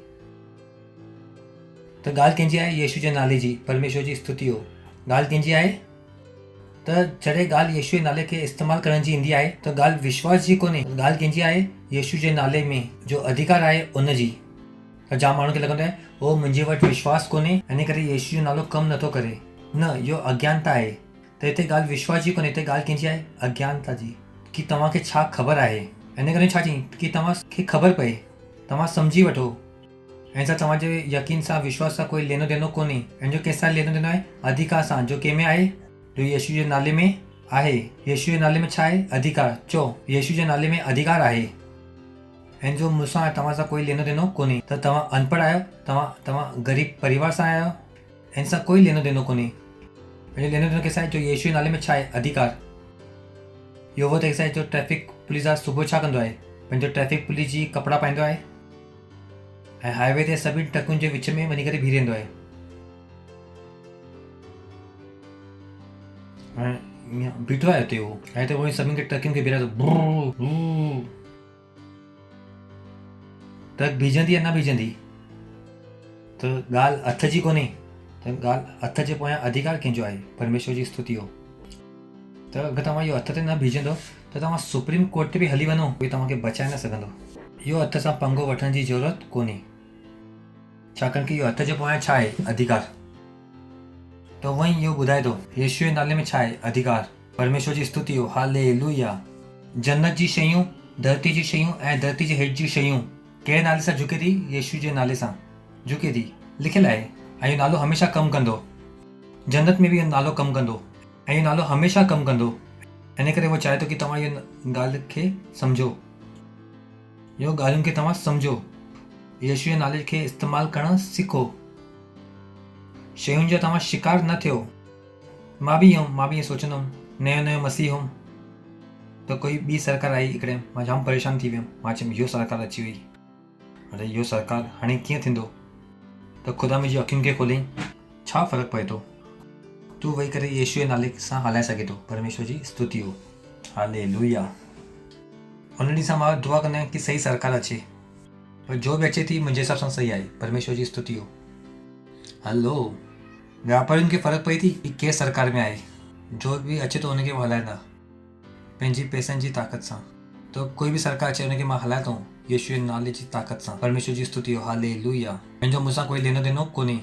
त ॻाल्हि कंहिंजी आहे, यीशु जे नाले जी। परमेश्वर जी स्तुति हो। ॻाल्हि कंहिंजी आहे त जॾहिं ॻाल्हि यीशु जे नाले खे इस्तेमालु करण जी ईंदी आहे त ॻाल्हि विश्वास जी कोन्हे, ॻाल्हि कंहिंजी आहे, यीशु जे नाले में जो अधिकार आहे उन जी। त जाम माण्हुनि खे लॻंदो आहे उहो मुंहिंजे वटि विश्वास कोन्हे, इन करे यीशु जो नालो कमु नथो करे। न, इहो अज्ञानता आहे। त हिते ॻाल्हि विश्वास जी कोन्हे, हिते ॻाल्हि कंहिंजी आहे, अज्ञानता जी। कि तव्हांखे छा ख़बर आहे। इन करे छा चई कि तव्हांखे ख़बर पए, तव्हां सम्झी वठो। ऐं सां तव्हांजे यकीन सां, विश्वास सां कोई लेनो देनो कोन्हे। ऐं जो कंहिंसां लेनो देनो आहे, अधिकार सां, जो कंहिं में आहे, जो यीशु जे नाले में आहे। यीशु जे नाले में छा आहे, अधिकार। चओ, यीशु जे नाले में अधिकार आहे। ऐं जो मूंसां तव्हां सां कोई लेनो देनो कोन्हे, त तव्हां अनपढ़ आहियो, तव्हां ग़रीब परिवार सां आहियो, हिन सां कोई लेनो देनो कोन्हे। जो लेनो देनो कंहिंसां आहे, जो यीशु जे नाले में छा आहे, अधिकार। इहो उहो तरीक़े सां जो ट्रैफिक पुलिस आहे, सुबुह छा कंदो आहे, पंहिंजो ट्रैफिक पुलिस जी कपिड़ा पाईंदो आहे ऐं हाईवे ते सभिनी ट्रकुनि जे विच में वञी करे बीह रहंदो आहे ऐं ईअं बीठो आहे हुते उहो। ऐं त उहो सभिनी खे ट्रकुनि खे बीहारे थो। ट्रक बीहजंदी या न बीहजंदी, त ॻाल्हि हथ जी कोन्हे, त ॻाल्हि हथ जे पोयां अधिकार कंहिंजो आहे। परमेश्वर जी स्तुति हो। त अगरि तव्हां इहो हथ ते न बीहजंदो त तव्हां सुप्रीम कोर्ट ते बि हली वञो, कोई तव्हांखे बचाए न सघंदो। इहो हथ सां पंगो वठण जी ज़रूरत कोन्हे, छाकाणि कि इहो हथ जे पोयां छा आहे, अधिकार। त उअं ई इहो ॿुधाए थो, यीशु जे नाले में छा आहे, अधिकार। परमेश्वर जी स्तुति हो। हालेलुया। जन्नत जी शयूं, धरती जी शयूं ऐं धरती जे हेठि जी शयूं कहिड़े नाले सां झुके थी, यीशु जे नाले सां झुके थी, लिखियलु आहे। ऐं इहो नालो हमेशह कमु कंदो। जन्नत में बि इहो नालो कमु कंदो ऐं इहो नालो हमेशह कमु कंदो। इन करे उहो चाहे थो कि तव्हां इहो ॻाल्हि खे सम्झो, इहो ॻाल्हियुनि खे तव्हां सम्झो। यीशु जे नाले खे इस्तेमालु करणु सिखो। शयुनि जो तव्हां शिकार न थियो। मां बि ईअं सोचंदो हुउमि, नयो मसीह हुउमि त कोई ॿी सरकार आई हिकिड़े, मां जाम परेशान थी वियुमि। मां चयुमि इहो सरकार अची वई, अरे इहो सरकार हाणे कीअं थींदो। त ख़ुदा मुंहिंजी अखियुनि खे खोलियईं। छा फ़र्क़ु पए थो? तूं वेही करे येशू जे नाले सां हलाए सघे थो। परमेश्वर जी स्तुति हो। हालेलुया। उन ॾींहुं सां मां दुआ कंदो आहियां कि सही सरकार अचे, पर जो बि अचे थी मुंहिंजे हिसाब सां सही आहे। परमेश्वर जी स्तुति हो। हलो, वापारियुनि खे फ़र्क़ु पए थी कि कंहिं सरकार में आहे। जो बि अचे थो उनखे हलाईंदा पंहिंजी पैसनि जी ताक़त सां। तो कोई बि सरकार अचे उनखे मां हलाए थो येशू जे नाले जी ताक़त सां। परमेश्वर जी स्तुति हो। हालेलुया। पंहिंजो मूंसां कोई लेनो देनो कोन्हे।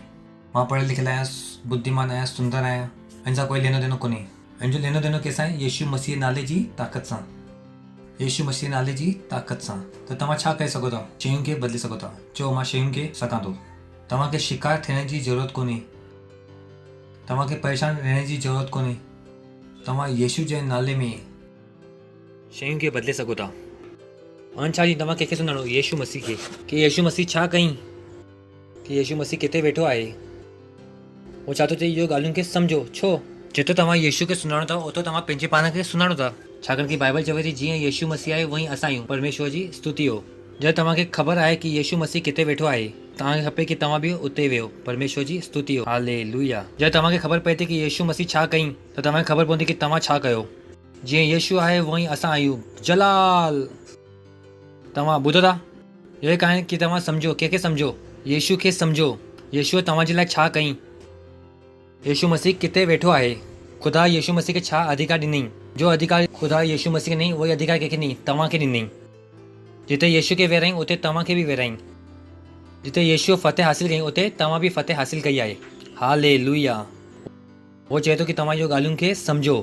मां पढ़ियल लिखियल आहियां, बुद्धिमान आहियां, सुंदर आहियां। इन सां कोई लेनो देनो कोन्हे। इन जो लेनो देनो कंहिंसां आहे? येशू मसीह नाले जी ताक़त सां। येशू मसीह नाले जी ताक़त सां। त तव्हां छा करे सघो था? शयुनि खे बदिले सघो था। चओ मां शयुनि खे सघां थो। तव्हांखे शिकार थियण जी ज़रूरत कोन्हे। तव्हांखे परेशान रहण जी ज़रूरत कोन्हे। तव्हां येशू जे नाले में शयुनि खे बदिले सघो था। हाणे छा जी तव्हां कंहिंखे सुञाणो? येशू मसीह खे। कि येशू मसीह छा कईं? कि येशू मसीह किथे वेठो आहे? उहो छा थो चए? इहो ॻाल्हियुनि खे सम्झो। छो? जेतिरो तव्हां येशू खे सुञाणो था ओतिरो तव्हां पंहिंजे पाण खे सुञाणो था। छाकाणि कि बाइबल चवे थी जीअं येशू मसीह आहे वहीं असां आहियूं। परमेश्वर जी स्तुति हो। जॾहिं तव्हांखे ख़बर आहे कि येशू मसीह किथे वेठो आहे, तव्हांखे खपे कि तव्हां बि उते वियो। परमेश्वर जी स्तुति हो। हालेलुया। जॾहिं तव्हांखे ख़बर पए थी कि येशू मसीह छा कईं, त तव्हांखे ख़बर पवंदी कि तव्हां छा कयो। जीअं येशू आहे वहीं असां आहियूं। जलाल। तव्हां ॿुधो था? इहो ई आहे कि तव्हां सम्झो। कंहिंखे सम्झो? येशू खे सम्झो। येशूअ तव्हांजे लाइ छा कईं? येशू मसीह किथे वेठो आहे? ख़ुदा येशू मसीह खे छा अधिकार ॾिनई? जो अधिकार ख़ुदा येशू मसीह खे ॾिनई उहो ई अधिकार कंहिंखे ॾिनई? तव्हांखे ॾिनई। जिते येशू खे वेराईं उते तव्हांखे बि वेराईं। जिते येशू फतेह हासिल कयईं उते तव्हां बि फतेह हासिल कई आहे। हालेलुया। उहो चए थो कि तव्हां इहो ॻाल्हियुनि खे सम्झो।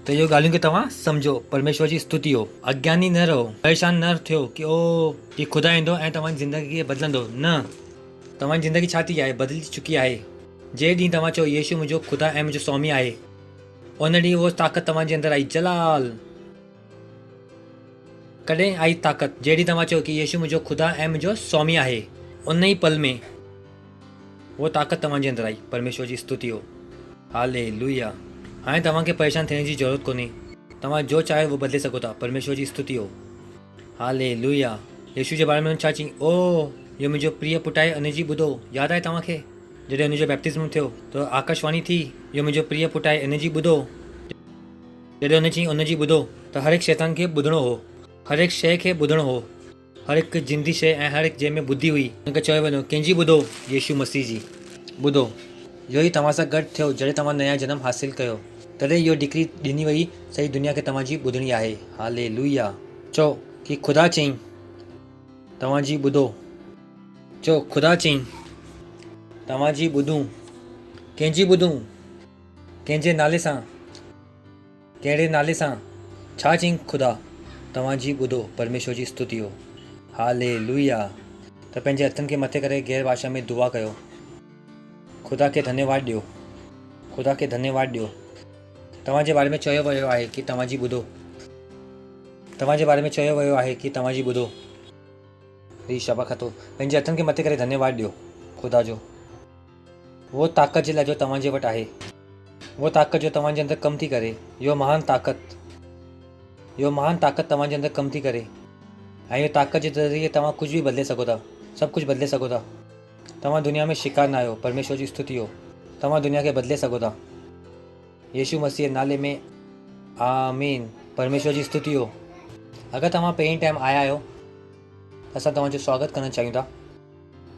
त इहो ॻाल्हियुनि खे तव्हां सम्झो। परमेश्वर जी स्तुति हो। अज्ञानी न रहो। परेशान न थियो कि ओ कि ख़ुदा ईंदो ऐं तव्हांजी ज़िंदगी खे बदिलंदो। न, तव्हांजी ज़िंदगी छा थी आहे? बदिली चुकी आहे। जे ॾींहुं तव्हां चओ येशू मुंहिंजो ख़ुदा ऐं मुंहिंजो स्वामी आहे, उन ॾींहुं उहो ताक़त तव्हांजे अंदरि आई। जलाल। कॾहिं आई ताक़त? जे ॾींहुं तव्हां चओ कि येशू मुंहिंजो ख़ुदा ऐं मुंहिंजो स्वामी आहे, उन ई पल में उहा ताक़त तव्हांजे अंदरि आई। परमेश्वर जी स्तुति हो। हालेलुया। हाणे तव्हांखे परेशान थियण जी ज़रूरत कोन्हे। तव्हां जो चाहे उहो बदिले सघो था। परमेश्वर जी स्तुति हो। हालेलुया। येशू जे बारे में छा चई? ओ इहो मुंहिंजो प्रिय पुटु आहे, उनजी ॿुधो। यादि आहे तव्हांखे जॾहिं हुनजो बैप्टिज़म थियो त आकाशवाणी थी, इहो मुंहिंजो प्रिय पुटु आहे, इनजी ॿुधो। जॾहिं हुन चई उनजी ॿुधो त हर हिकु शैतान खे ॿुधणो हो। हर हिकु शइ खे ॿुधणो हो। हर हिकु जिंदी शइ ऐं हर हिकु जंहिंमें ॿुधी हुई हुनखे चयो वञो कंहिंजी ॿुधो? येशू मसीह जी ॿुधो। इहो ई तव्हां सां गॾु थियो जॾहिं तव्हां नया जनम हासिल कयो। तॾहिं इहो डिक्री ॾिनी वई सही दुनिया खे तव्हांजी ॿुधणी आहे। हालेलुया। चओ कि ख़ुदा चईं तव्हांजी ॿुधो। चओ ख़ुदा चईं तव्हांजी ॿुधूं। कंहिंजी ॿुधूं? कंहिंजे नाले सां? कहिड़े नाले सां? छा चईं ख़ुदा? तव्हांजी ॿुधो। परमेश्वर जी स्तुति हो। हालेलुया। त पंहिंजे हथनि खे मथे करे गैर भाषा में दुआ कयो। ख़ुदा खे धन्यवाद ॾियो। ख़ुदा खे धन्यवाद ॾियो। तव्हांजे बारे में चयो वियो आहे कि तव्हांजी ॿुधो। तव्हांजे बारे में चयो वियो आहे कि तव्हांजी ॿुधो। री शबा खतो। पंहिंजे हथनि खे मथे करे धन्यवाद ॾियो ख़ुदा जो। उहो ताक़त जे लाइ जो तव्हांजे वटि आहे। उहो ताक़त जो तव्हांजे अंदरि कमु थी करे। इहो महान ताक़त तव्हांजे अंदरि कमु थी करे। ऐं इहो ताक़त जे ज़रिए तव्हां कुझु बि बदिले सघो था। सभु कुझु बदिले सघो था। तव्हां दुनिया में शिकार न आहियो। परमेश्वर जी स्तुति हो। तव्हां दुनिया खे बदिले सघो था। येशू मसीह नाले में आमीन। परमेश्वर जी स्तुति हो। अगरि तव्हां पहिरीं टाइम आया आहियो त असां तव्हांजो स्वागत करणु चाहियूं था।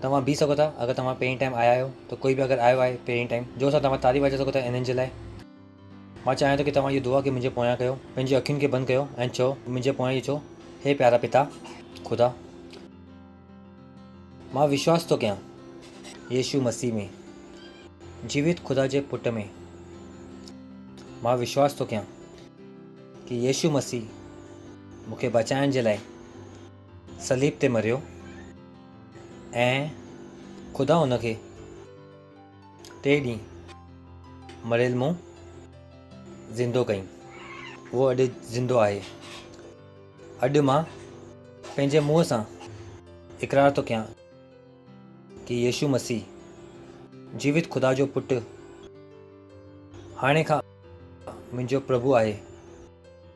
तव्हां बीह सघो था। अगरि तव्हां पहिरीं टाइम आया आहियो त कोई बि अगरि आयो आहे पहिरीं टाइम जो असां तव्हां तारी वॼाए सघो था इन्हनि जे लाइ। मां चाहियां थो कि तव्हां इहो दुआ खे मुंहिंजे पोयां कयो। पंहिंजी अखियुनि खे बंदि कयो ऐं चओ मुंहिंजे पोयां चओ हे प्यारा पिता ख़ुदा, मां विश्वास थो कयां येशू मसीह में, जीवित ख़ुदा जे पुट में। मां विश्वास थो कयां कि येशू मसीह मूंखे बचाइण जे लाइ सलीब ते मरियो ऐं ख़ुदा हुनखे 3 ॾींहं मरियल मूं ज़िंदो कई। उहो अॼु ज़िंदो आहे। अॼु मां पंहिंजे मुंहं सां इक़रार थो कयां कि येशू मसीह जीवित ख़ुदा जो पुटु हाणे खां मुंहिंजो प्रभु आहे,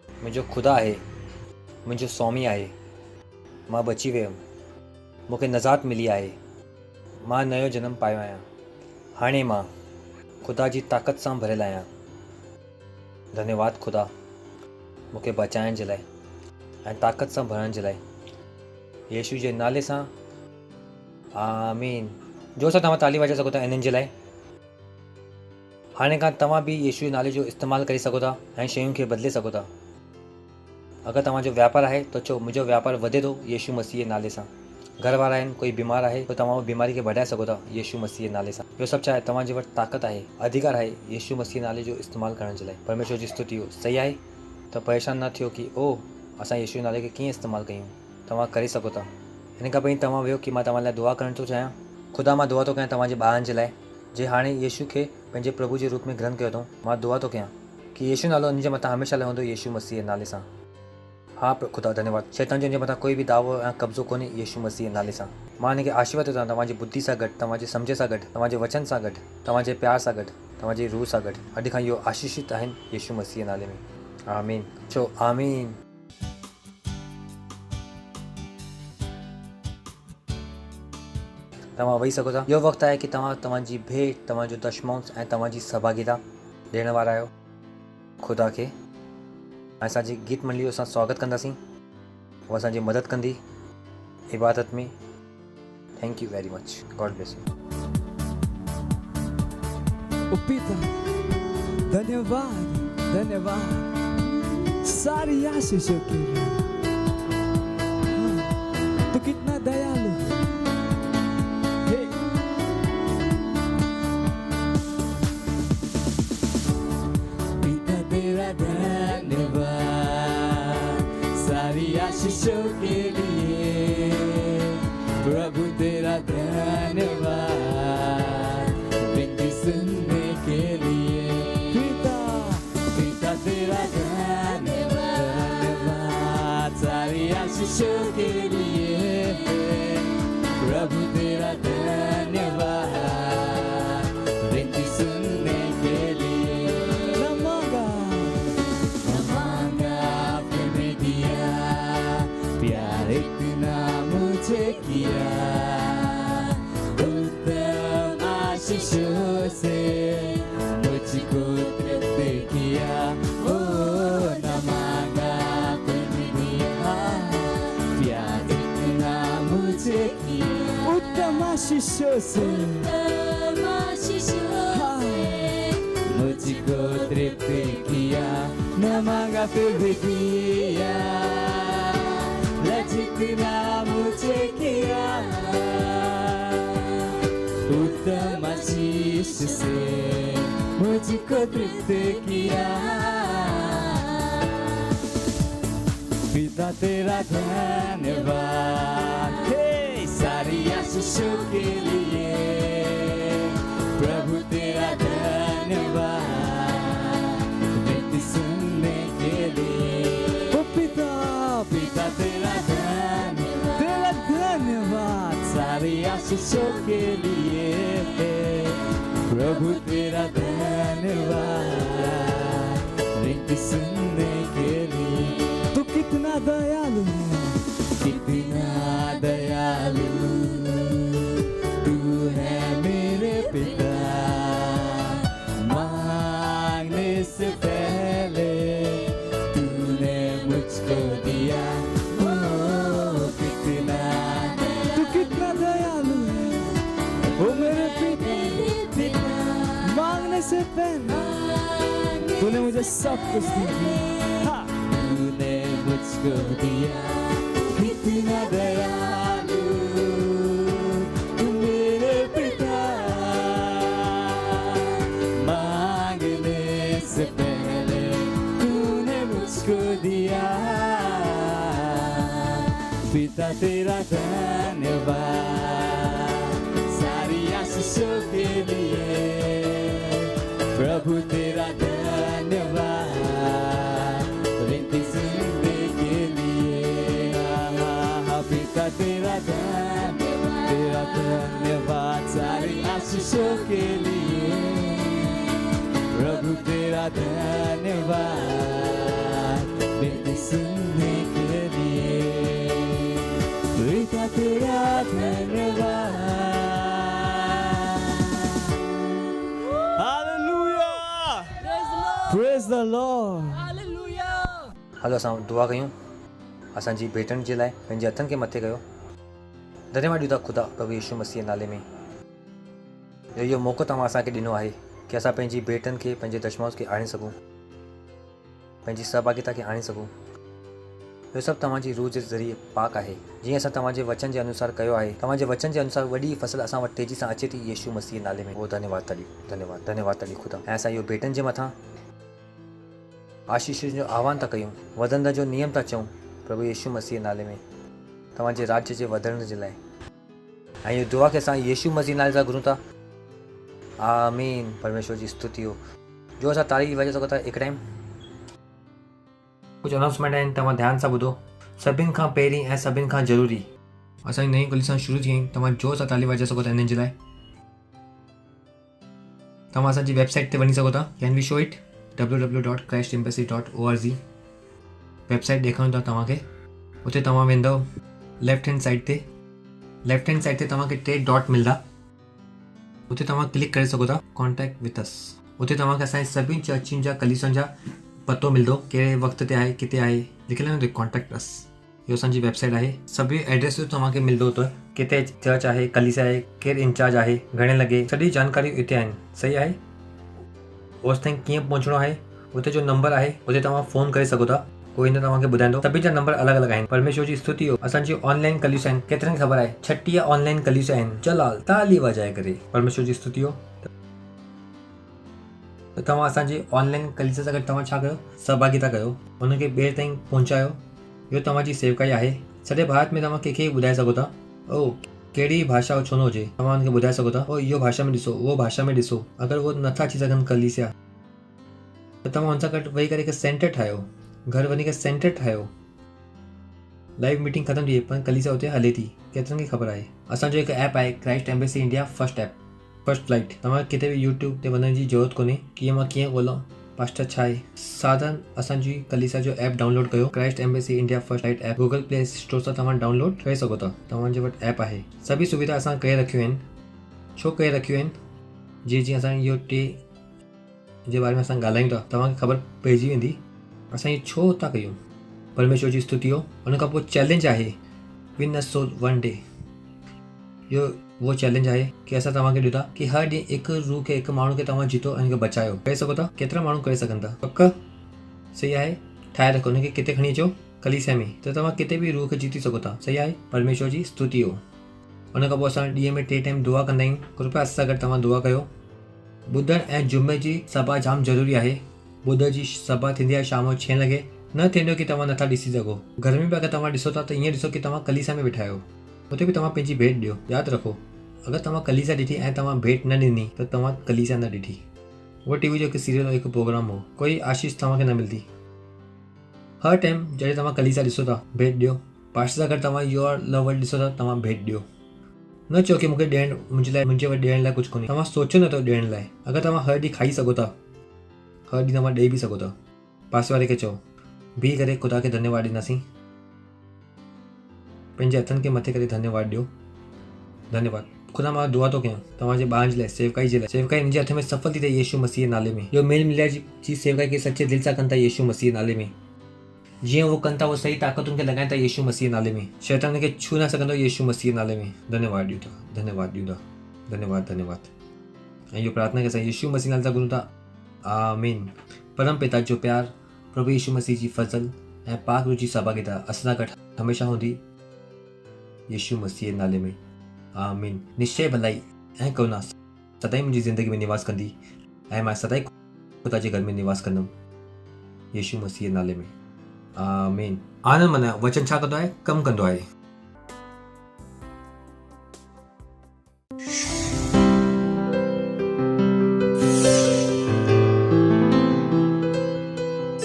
मुंहिंजो ख़ुदा आहे, मुंहिंजो स्वामी आहे। मां बची वियुमि। मूंखे नजात मिली आहे। मां नयो जन्म पायो आहियां। हाणे मां ख़ुदा जी ताक़त सां भरियल आहियां। धन्यवाद ख़ुदा मूंखे बचाइण जे लाइ ऐं ताक़त सां भरण जे लाइ। यीशु जे नाले सां आमीन। जो सां तव्हां ताली वॼाए सघो था इन्हनि जे लाइ। हाणे खां तव्हां बि यीशु जे नाले जो इस्तेमालु करे सघो था ऐं शयुनि खे बदिले सघो था। अगरि तव्हांजो वापारु आहे त चओ मुंहिंजो वापारु वधे थो यीशु मसीह जे नाले सां। घर वारा आहिनि, कोई बीमार आहे त तव्हां उहो बीमारी खे वधाए सघो था यीशु मसीह जे नाले सां। इहो सभु छा आहे? तव्हांजे वटि ताक़त आहे, अधिकार आहे यीशु मसीह नाले जो इस्तेमालु करण जे लाइ। परमेश्वर जी स्तुति हो। सही आहे त परेशान न थियो कि ओ असां यीशु नाले खे कीअं इस्तेमालु कयूं। तव्हां करे सघो था। हिन खां पहिरीं तव्हां वियो कि मां तव्हां लाइ दुआ करणु थो चाहियां। ख़ुदा मां दुआ थो कयां तव्हांजे ॿारनि जे लाइ जे हाणे यीशु खे पंहिंजे प्रभु जे रूप में ग्रहण कयो अथऊं। मां दुआ थो कयां कि यीशु नालो उन जे मथां हमेशह रहंदो यीशु मसीह जे नाले सां। हाँ ख़ुदा धन्यवाद। शैतान जो उन जे मथां कोई बि दावो ऐं कब्ज़ो कोन्हे यीशु मसीह जे नाले सां। मां हिन खे आशीर्वाद थो ॾियां तव्हांजी बुद्धि सां गॾु, तव्हांजे सम्झ सां गॾु, तव्हांजे वचन सां गॾु, तव्हांजे प्यार सां गॾु, तव्हांजी रूह सां गॾु। अॼु खां इहो आशीषित आहिनि यीशु मसीह जे नाले में। आमीन। चो आमीन। तव्हां वेही सघो था। इहो वक़्तु आहे कि तव्हां तव्हांजी भेंट, तव्हांजो दशमांश ऐं तव्हांजी सहभागिता ॾियण वारा आहियो ख़ुदा खे। ऐं असांजी गीत मंडली असां स्वागत कंदासीं। उहा असांजी मदद कंदी इबादत में। Thank you very much. God bless you. पिता धन्यवाद, धन्यवाद सारी आशीषों के लिए। तो कितना दयालु है। पिता तेरा धन्यवाद सारी आशीषों के लिए। प्रभु तेरा धन्यवाद विनती सुनने के लिए। पिता तेरा धन्यवाद सारी आशीषों के लिए। प्रभु तेरा धन्यवाद विनती सुनने के लिए। न मांगा आपने दिया, प्यार इतना मुझे किया। उत्तम आशीषों से मुझको तृप्त किया। ओ न मांगा आपने दिया, प्यार इतना मुझे किया। उत्तम आशीषों से मुझको तृप्त किया। न मांगा फिर भी दिया, जितना मुझे किया। उत्तम आशीष से मुझको तृप्त किया। पिता तेरा धन्यवाद सारी आशीषों के लिए। प्रभु तेरा धन्यवाद विनती सुनने के लिए। ओ पिता तेरा धन्यवाद सारी आशीषों के लिए। प्रभु तेरा धन्यवाद विनती सुनने के लिए। तू कितना दयालु है, कितना दयालु तू है मेरे पिता। मांगने से पहले तूने मुझको दिया। कितना दयालु है ओ मेरे पिता। मांगने से पहले तूने मुझे सब कुछ दिया। तूने मुझको दिया। कितना दयालु तू मेरे पिता। मांगने से पहले तूने मुझको दिया। पिता तेरा धन्यवाद सारी आशीषों के लिए। प्रभु तेरा धन्यवाद विनती सुनने के लिए। पिता तेरा धन्यवाद सारी आशीषों के लिए। प्रभु तेरा धन्यवाद विनती सुनने के लिए। पिता तेरा धन्यवाद द लॉर्ड हालेलुया। हलो असां दुआ कयूं असांजी भेटनि जे लाइ पंहिंजे हथनि खे मथे कयो। धन्यवाद ॾियूं था ख़ुदा प्रभु यीशु मसीह नाले में इहो मौक़ो तव्हां असांखे ॾिनो आहे कि असां पंहिंजी भेटनि खे पंहिंजे दशमाउस खे आणे सघूं, पंहिंजी सहभागिता खे आणे सघूं। इहो सभु तव्हांजी रूह जे ज़रिए पाक आहे। जीअं असां तव्हांजे वचन जे अनुसार कयो आहे, तव्हांजे वचन जे अनुसार वॾी फसल असां वटि तेज़ी सां अचे थी यीशु मसीह नाले में। उहो धन्यवाद था ॾियूं, धन्यवाद धन्यवाद था ॾियूं ख़ुदा। ऐं असां इहो भेटनि जे मथां आशीष जो आह्वान था कयूं, वधंदड़ जो नियम था चऊं प्रभु यीशु मसीह नाले में तव्हांजे राज्य जे वधण जे लाइ। ऐं इहो दुआ खे असां यीशु मसीह नाले सां घुरूं था। आमीन। परमेश्वर जी स्तुति हो। जो असां तारीफ़ वॼाए सघो था हिकु टाइम। कुझु अनाउंसमेंट आहिनि, तव्हां ध्यानु सां ॿुधो। सभिनि खां पहिरीं ऐं सभिनि खां ज़रूरी असांजी नई कलीसिया शुरू थी आहिनि। तव्हां जोर सां ताली वॼाए सघो था हिननि जे लाइ। तव्हां असांजी वेबसाइट ते वञी सघो था, can we show it www.christembassy.org website ॾेखारियूं था तव्हांखे। उते तव्हां वेंदव लेफ्ट हैंड साइड ते तव्हांखे 3 डॉट मिलंदा। उते तव्हां क्लिक करे सघो था कॉन्टेक्ट विथ अस। उते तव्हांखे असांजे सभिनी चर्चियुनि जा कलीसियुनि जा पतो मिलंदो, कहिड़े वक़्त ते आहे, किथे आहे, लिखियलु आहे कॉन्टेक्ट अस। इहो असांजी वेबसाइट आहे। सभई एड्रेस तव्हांखे मिलंदो हुते, किथे चर्च आहे, कलीसिया आहे, केरु इंचार्ज आहे, घणे लॻे, सॼी जानकारी हिते आहिनि। सही आहे। ओसि ताईं कीअं पहुचणो आहे, उते जो नंबर आहे, उते तव्हां फ़ोन करे सघो था, कोई न तव्हांखे ॿुधाईंदो। सभिनी जा नंबर अलॻि अलॻि आहिनि। परमेश्वर जी स्तुति हो। असांजी ऑनलाइन कलीसिया आहिनि, केतिरनि खे ख़बर आहे 36 ऑनलाइन कलीसिया आहिनि। जलाल ताली वॼाए करे परमेश्वर जी स्तुति हो। त तव्हां असांजी ऑनलाइन कलीसिया सां गॾु तव्हां छा कयो, सहभागिता कयो, हुनखे ॿिए ताईं पहुचायो। इहो तव्हांजी सेवकाई आहे। सॼे भारत में तव्हां कंहिंखे ॿुधाए सघो था। ओ कहिड़ी भाषा छो न हुजे, तव्हां हुनखे ॿुधाए सघो था। ओ इहो भाषा में ॾिसो, उहो भाषा में ॾिसो। अगरि उहो नथा अची सघनि कलीसिया, त तव्हां हुन सां गॾु वेही करे हिकु सेंटर ठाहियो, घर वञी करे सेंटर ठाहियो। लाइव मीटिंग ख़तमु थी वई पर कलीसिया उते हले थी। केतिरनि खे ख़बर आहे। असांजो हिकु ऐप आहे Christ embassy India first app, first flight. तव्हां किथे बि यूट्यूब ते वञण जी ज़रूरत कोन्हे कि मां कीअं ॻोल्हां पास्टर छा आहे। साधारण असांजी कलीसिया जो ऐप डाउनलोड कयो, Christ embassy India first flight app. Google play store सां तव्हां डाउनलोड करे सघो था। तव्हांजे वटि ऐप आहे। सभी सुविधा असां करे रखियूं आहिनि। छो करे रखियूं आहिनि? जीअं असां इहो 3 जे बारे में असां ॻाल्हायूं था, तव्हांखे ख़बर पइजी वेंदी असां इहो छो था कयूं। परमेश्वर जी स्तुति हो। हुन खां पोइ चैलेंज आहे win a soul one day. इहो उहो चैलेंज आहे कि असां तव्हांखे ॾियो था कि हर ॾींहुं हिकु रूह खे, हिकु माण्हू खे तव्हां जीतो ऐं हुनखे बचायो। करे सघो था? केतिरा माण्हू करे सघनि था? पक सही आहे। ठाहे रखो, हुनखे किथे खणी अचो कलीसिया में, त तव्हां किथे बि रूह खे जीती सघो था। सही आहे। परमेश्वर जी स्तुति हो। हुन खां पोइ असां ॾींहं में 3 टाइम दुआ कंदा आहियूं। कृपया असां सां गॾु तव्हां दुआ कयो। ॿुधरु ऐं जुमे जी सभा जाम ज़रूरी आहे। ॿुधर जी सभा थींदी आहे शाम जो 6 लॻे। न थींदो कि तव्हां नथा ॾिसी सघो। घर में बि अगरि तव्हां ॾिसो था त ईअं ॾिसो कि तव्हां कलीसिया में वेठा आहियो। उते बि तव्हां पंहिंजी भेट ॾियो। यादि रखो, अगरि तव्हां कलीसिया ॾिठी ऐं तव्हां भेट न ॾिनी त तव्हां कलीसिया न ॾिठी। उहो टीवी जो हिकु सीरियल, हिकु प्रोग्राम हो। कोई आशीष तव्हांखे न मिलंदी। हर टाइम जॾहिं तव्हां कलीसिया ॾिसो था, भेट ॾियो। पास्टर सां गॾु तव्हां योर लव वर्ड ॾिसो था, तव्हां भेट ॾियो। न चओ कि मूंखे ॾियणु, मुंहिंजे वटि ॾियण लाइ कुझु कोन्हे। तव्हां सोचो नथो ॾियण लाइ। अगरि तव्हां हर ॾींहुं खाई सघो था, हर ॾींहुं तव्हां ॾेई बि सघो था। पासे वारे खे चओ, बीह करे ख़ुदा खे धन्यवाद ॾींदासीं। पंहिंजे हथनि खे मथे करे धन्यवाद ॾियो। धन्यवाद ख़ुदा। मां दुआ थो कयां तव्हांजे ॿारनि जे लाइ, सेवकाई जे लाइ। सेवकाई मुंहिंजे हथ में सफल थी थिए यीशु मसीह नाले में। इहो मेल मिलिया जी सेवकाई खे सचे दिलि सां कनि था यीशु मसीह नाले में। जीअं उहो कनि था, उहो सही ताक़तुनि खे लॻाइनि था यीशु मसीह नाले में। शैतान खे छू न सघंदो यीशु मसीह नाले में। धन्यवाद ॾियूं था, धन्यवाद ॾियूं था, धन्यवाद धन्यवाद। ऐं इहो प्रार्थना खे असां यीशु मसीह नाले सां घुरूं था। आमीन। परम पिता जो प्यार, प्रभु यीशु मसीह जी फज़ल ऐं पाक रूह जी सहभागिता असां सां गॾु हमेशह हूंदी यीशु मसीह नाले में। आमीन। निश्चय भलाई ऐं करुणा सदाई मुंहिंजी ज़िंदगी में निवास कंदी ऐं मां सदाई ख़ुदा जे घर में निवास कंदुमि यीशु मसीह नाले में। आमीन। आनंद मनायो। वचन छा कंदो आहे? कमु कंदो आहे।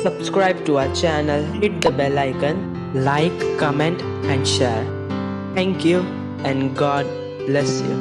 Subscribe to our channel, hit the bell icon, like, comment and share. Thank you and God bless you.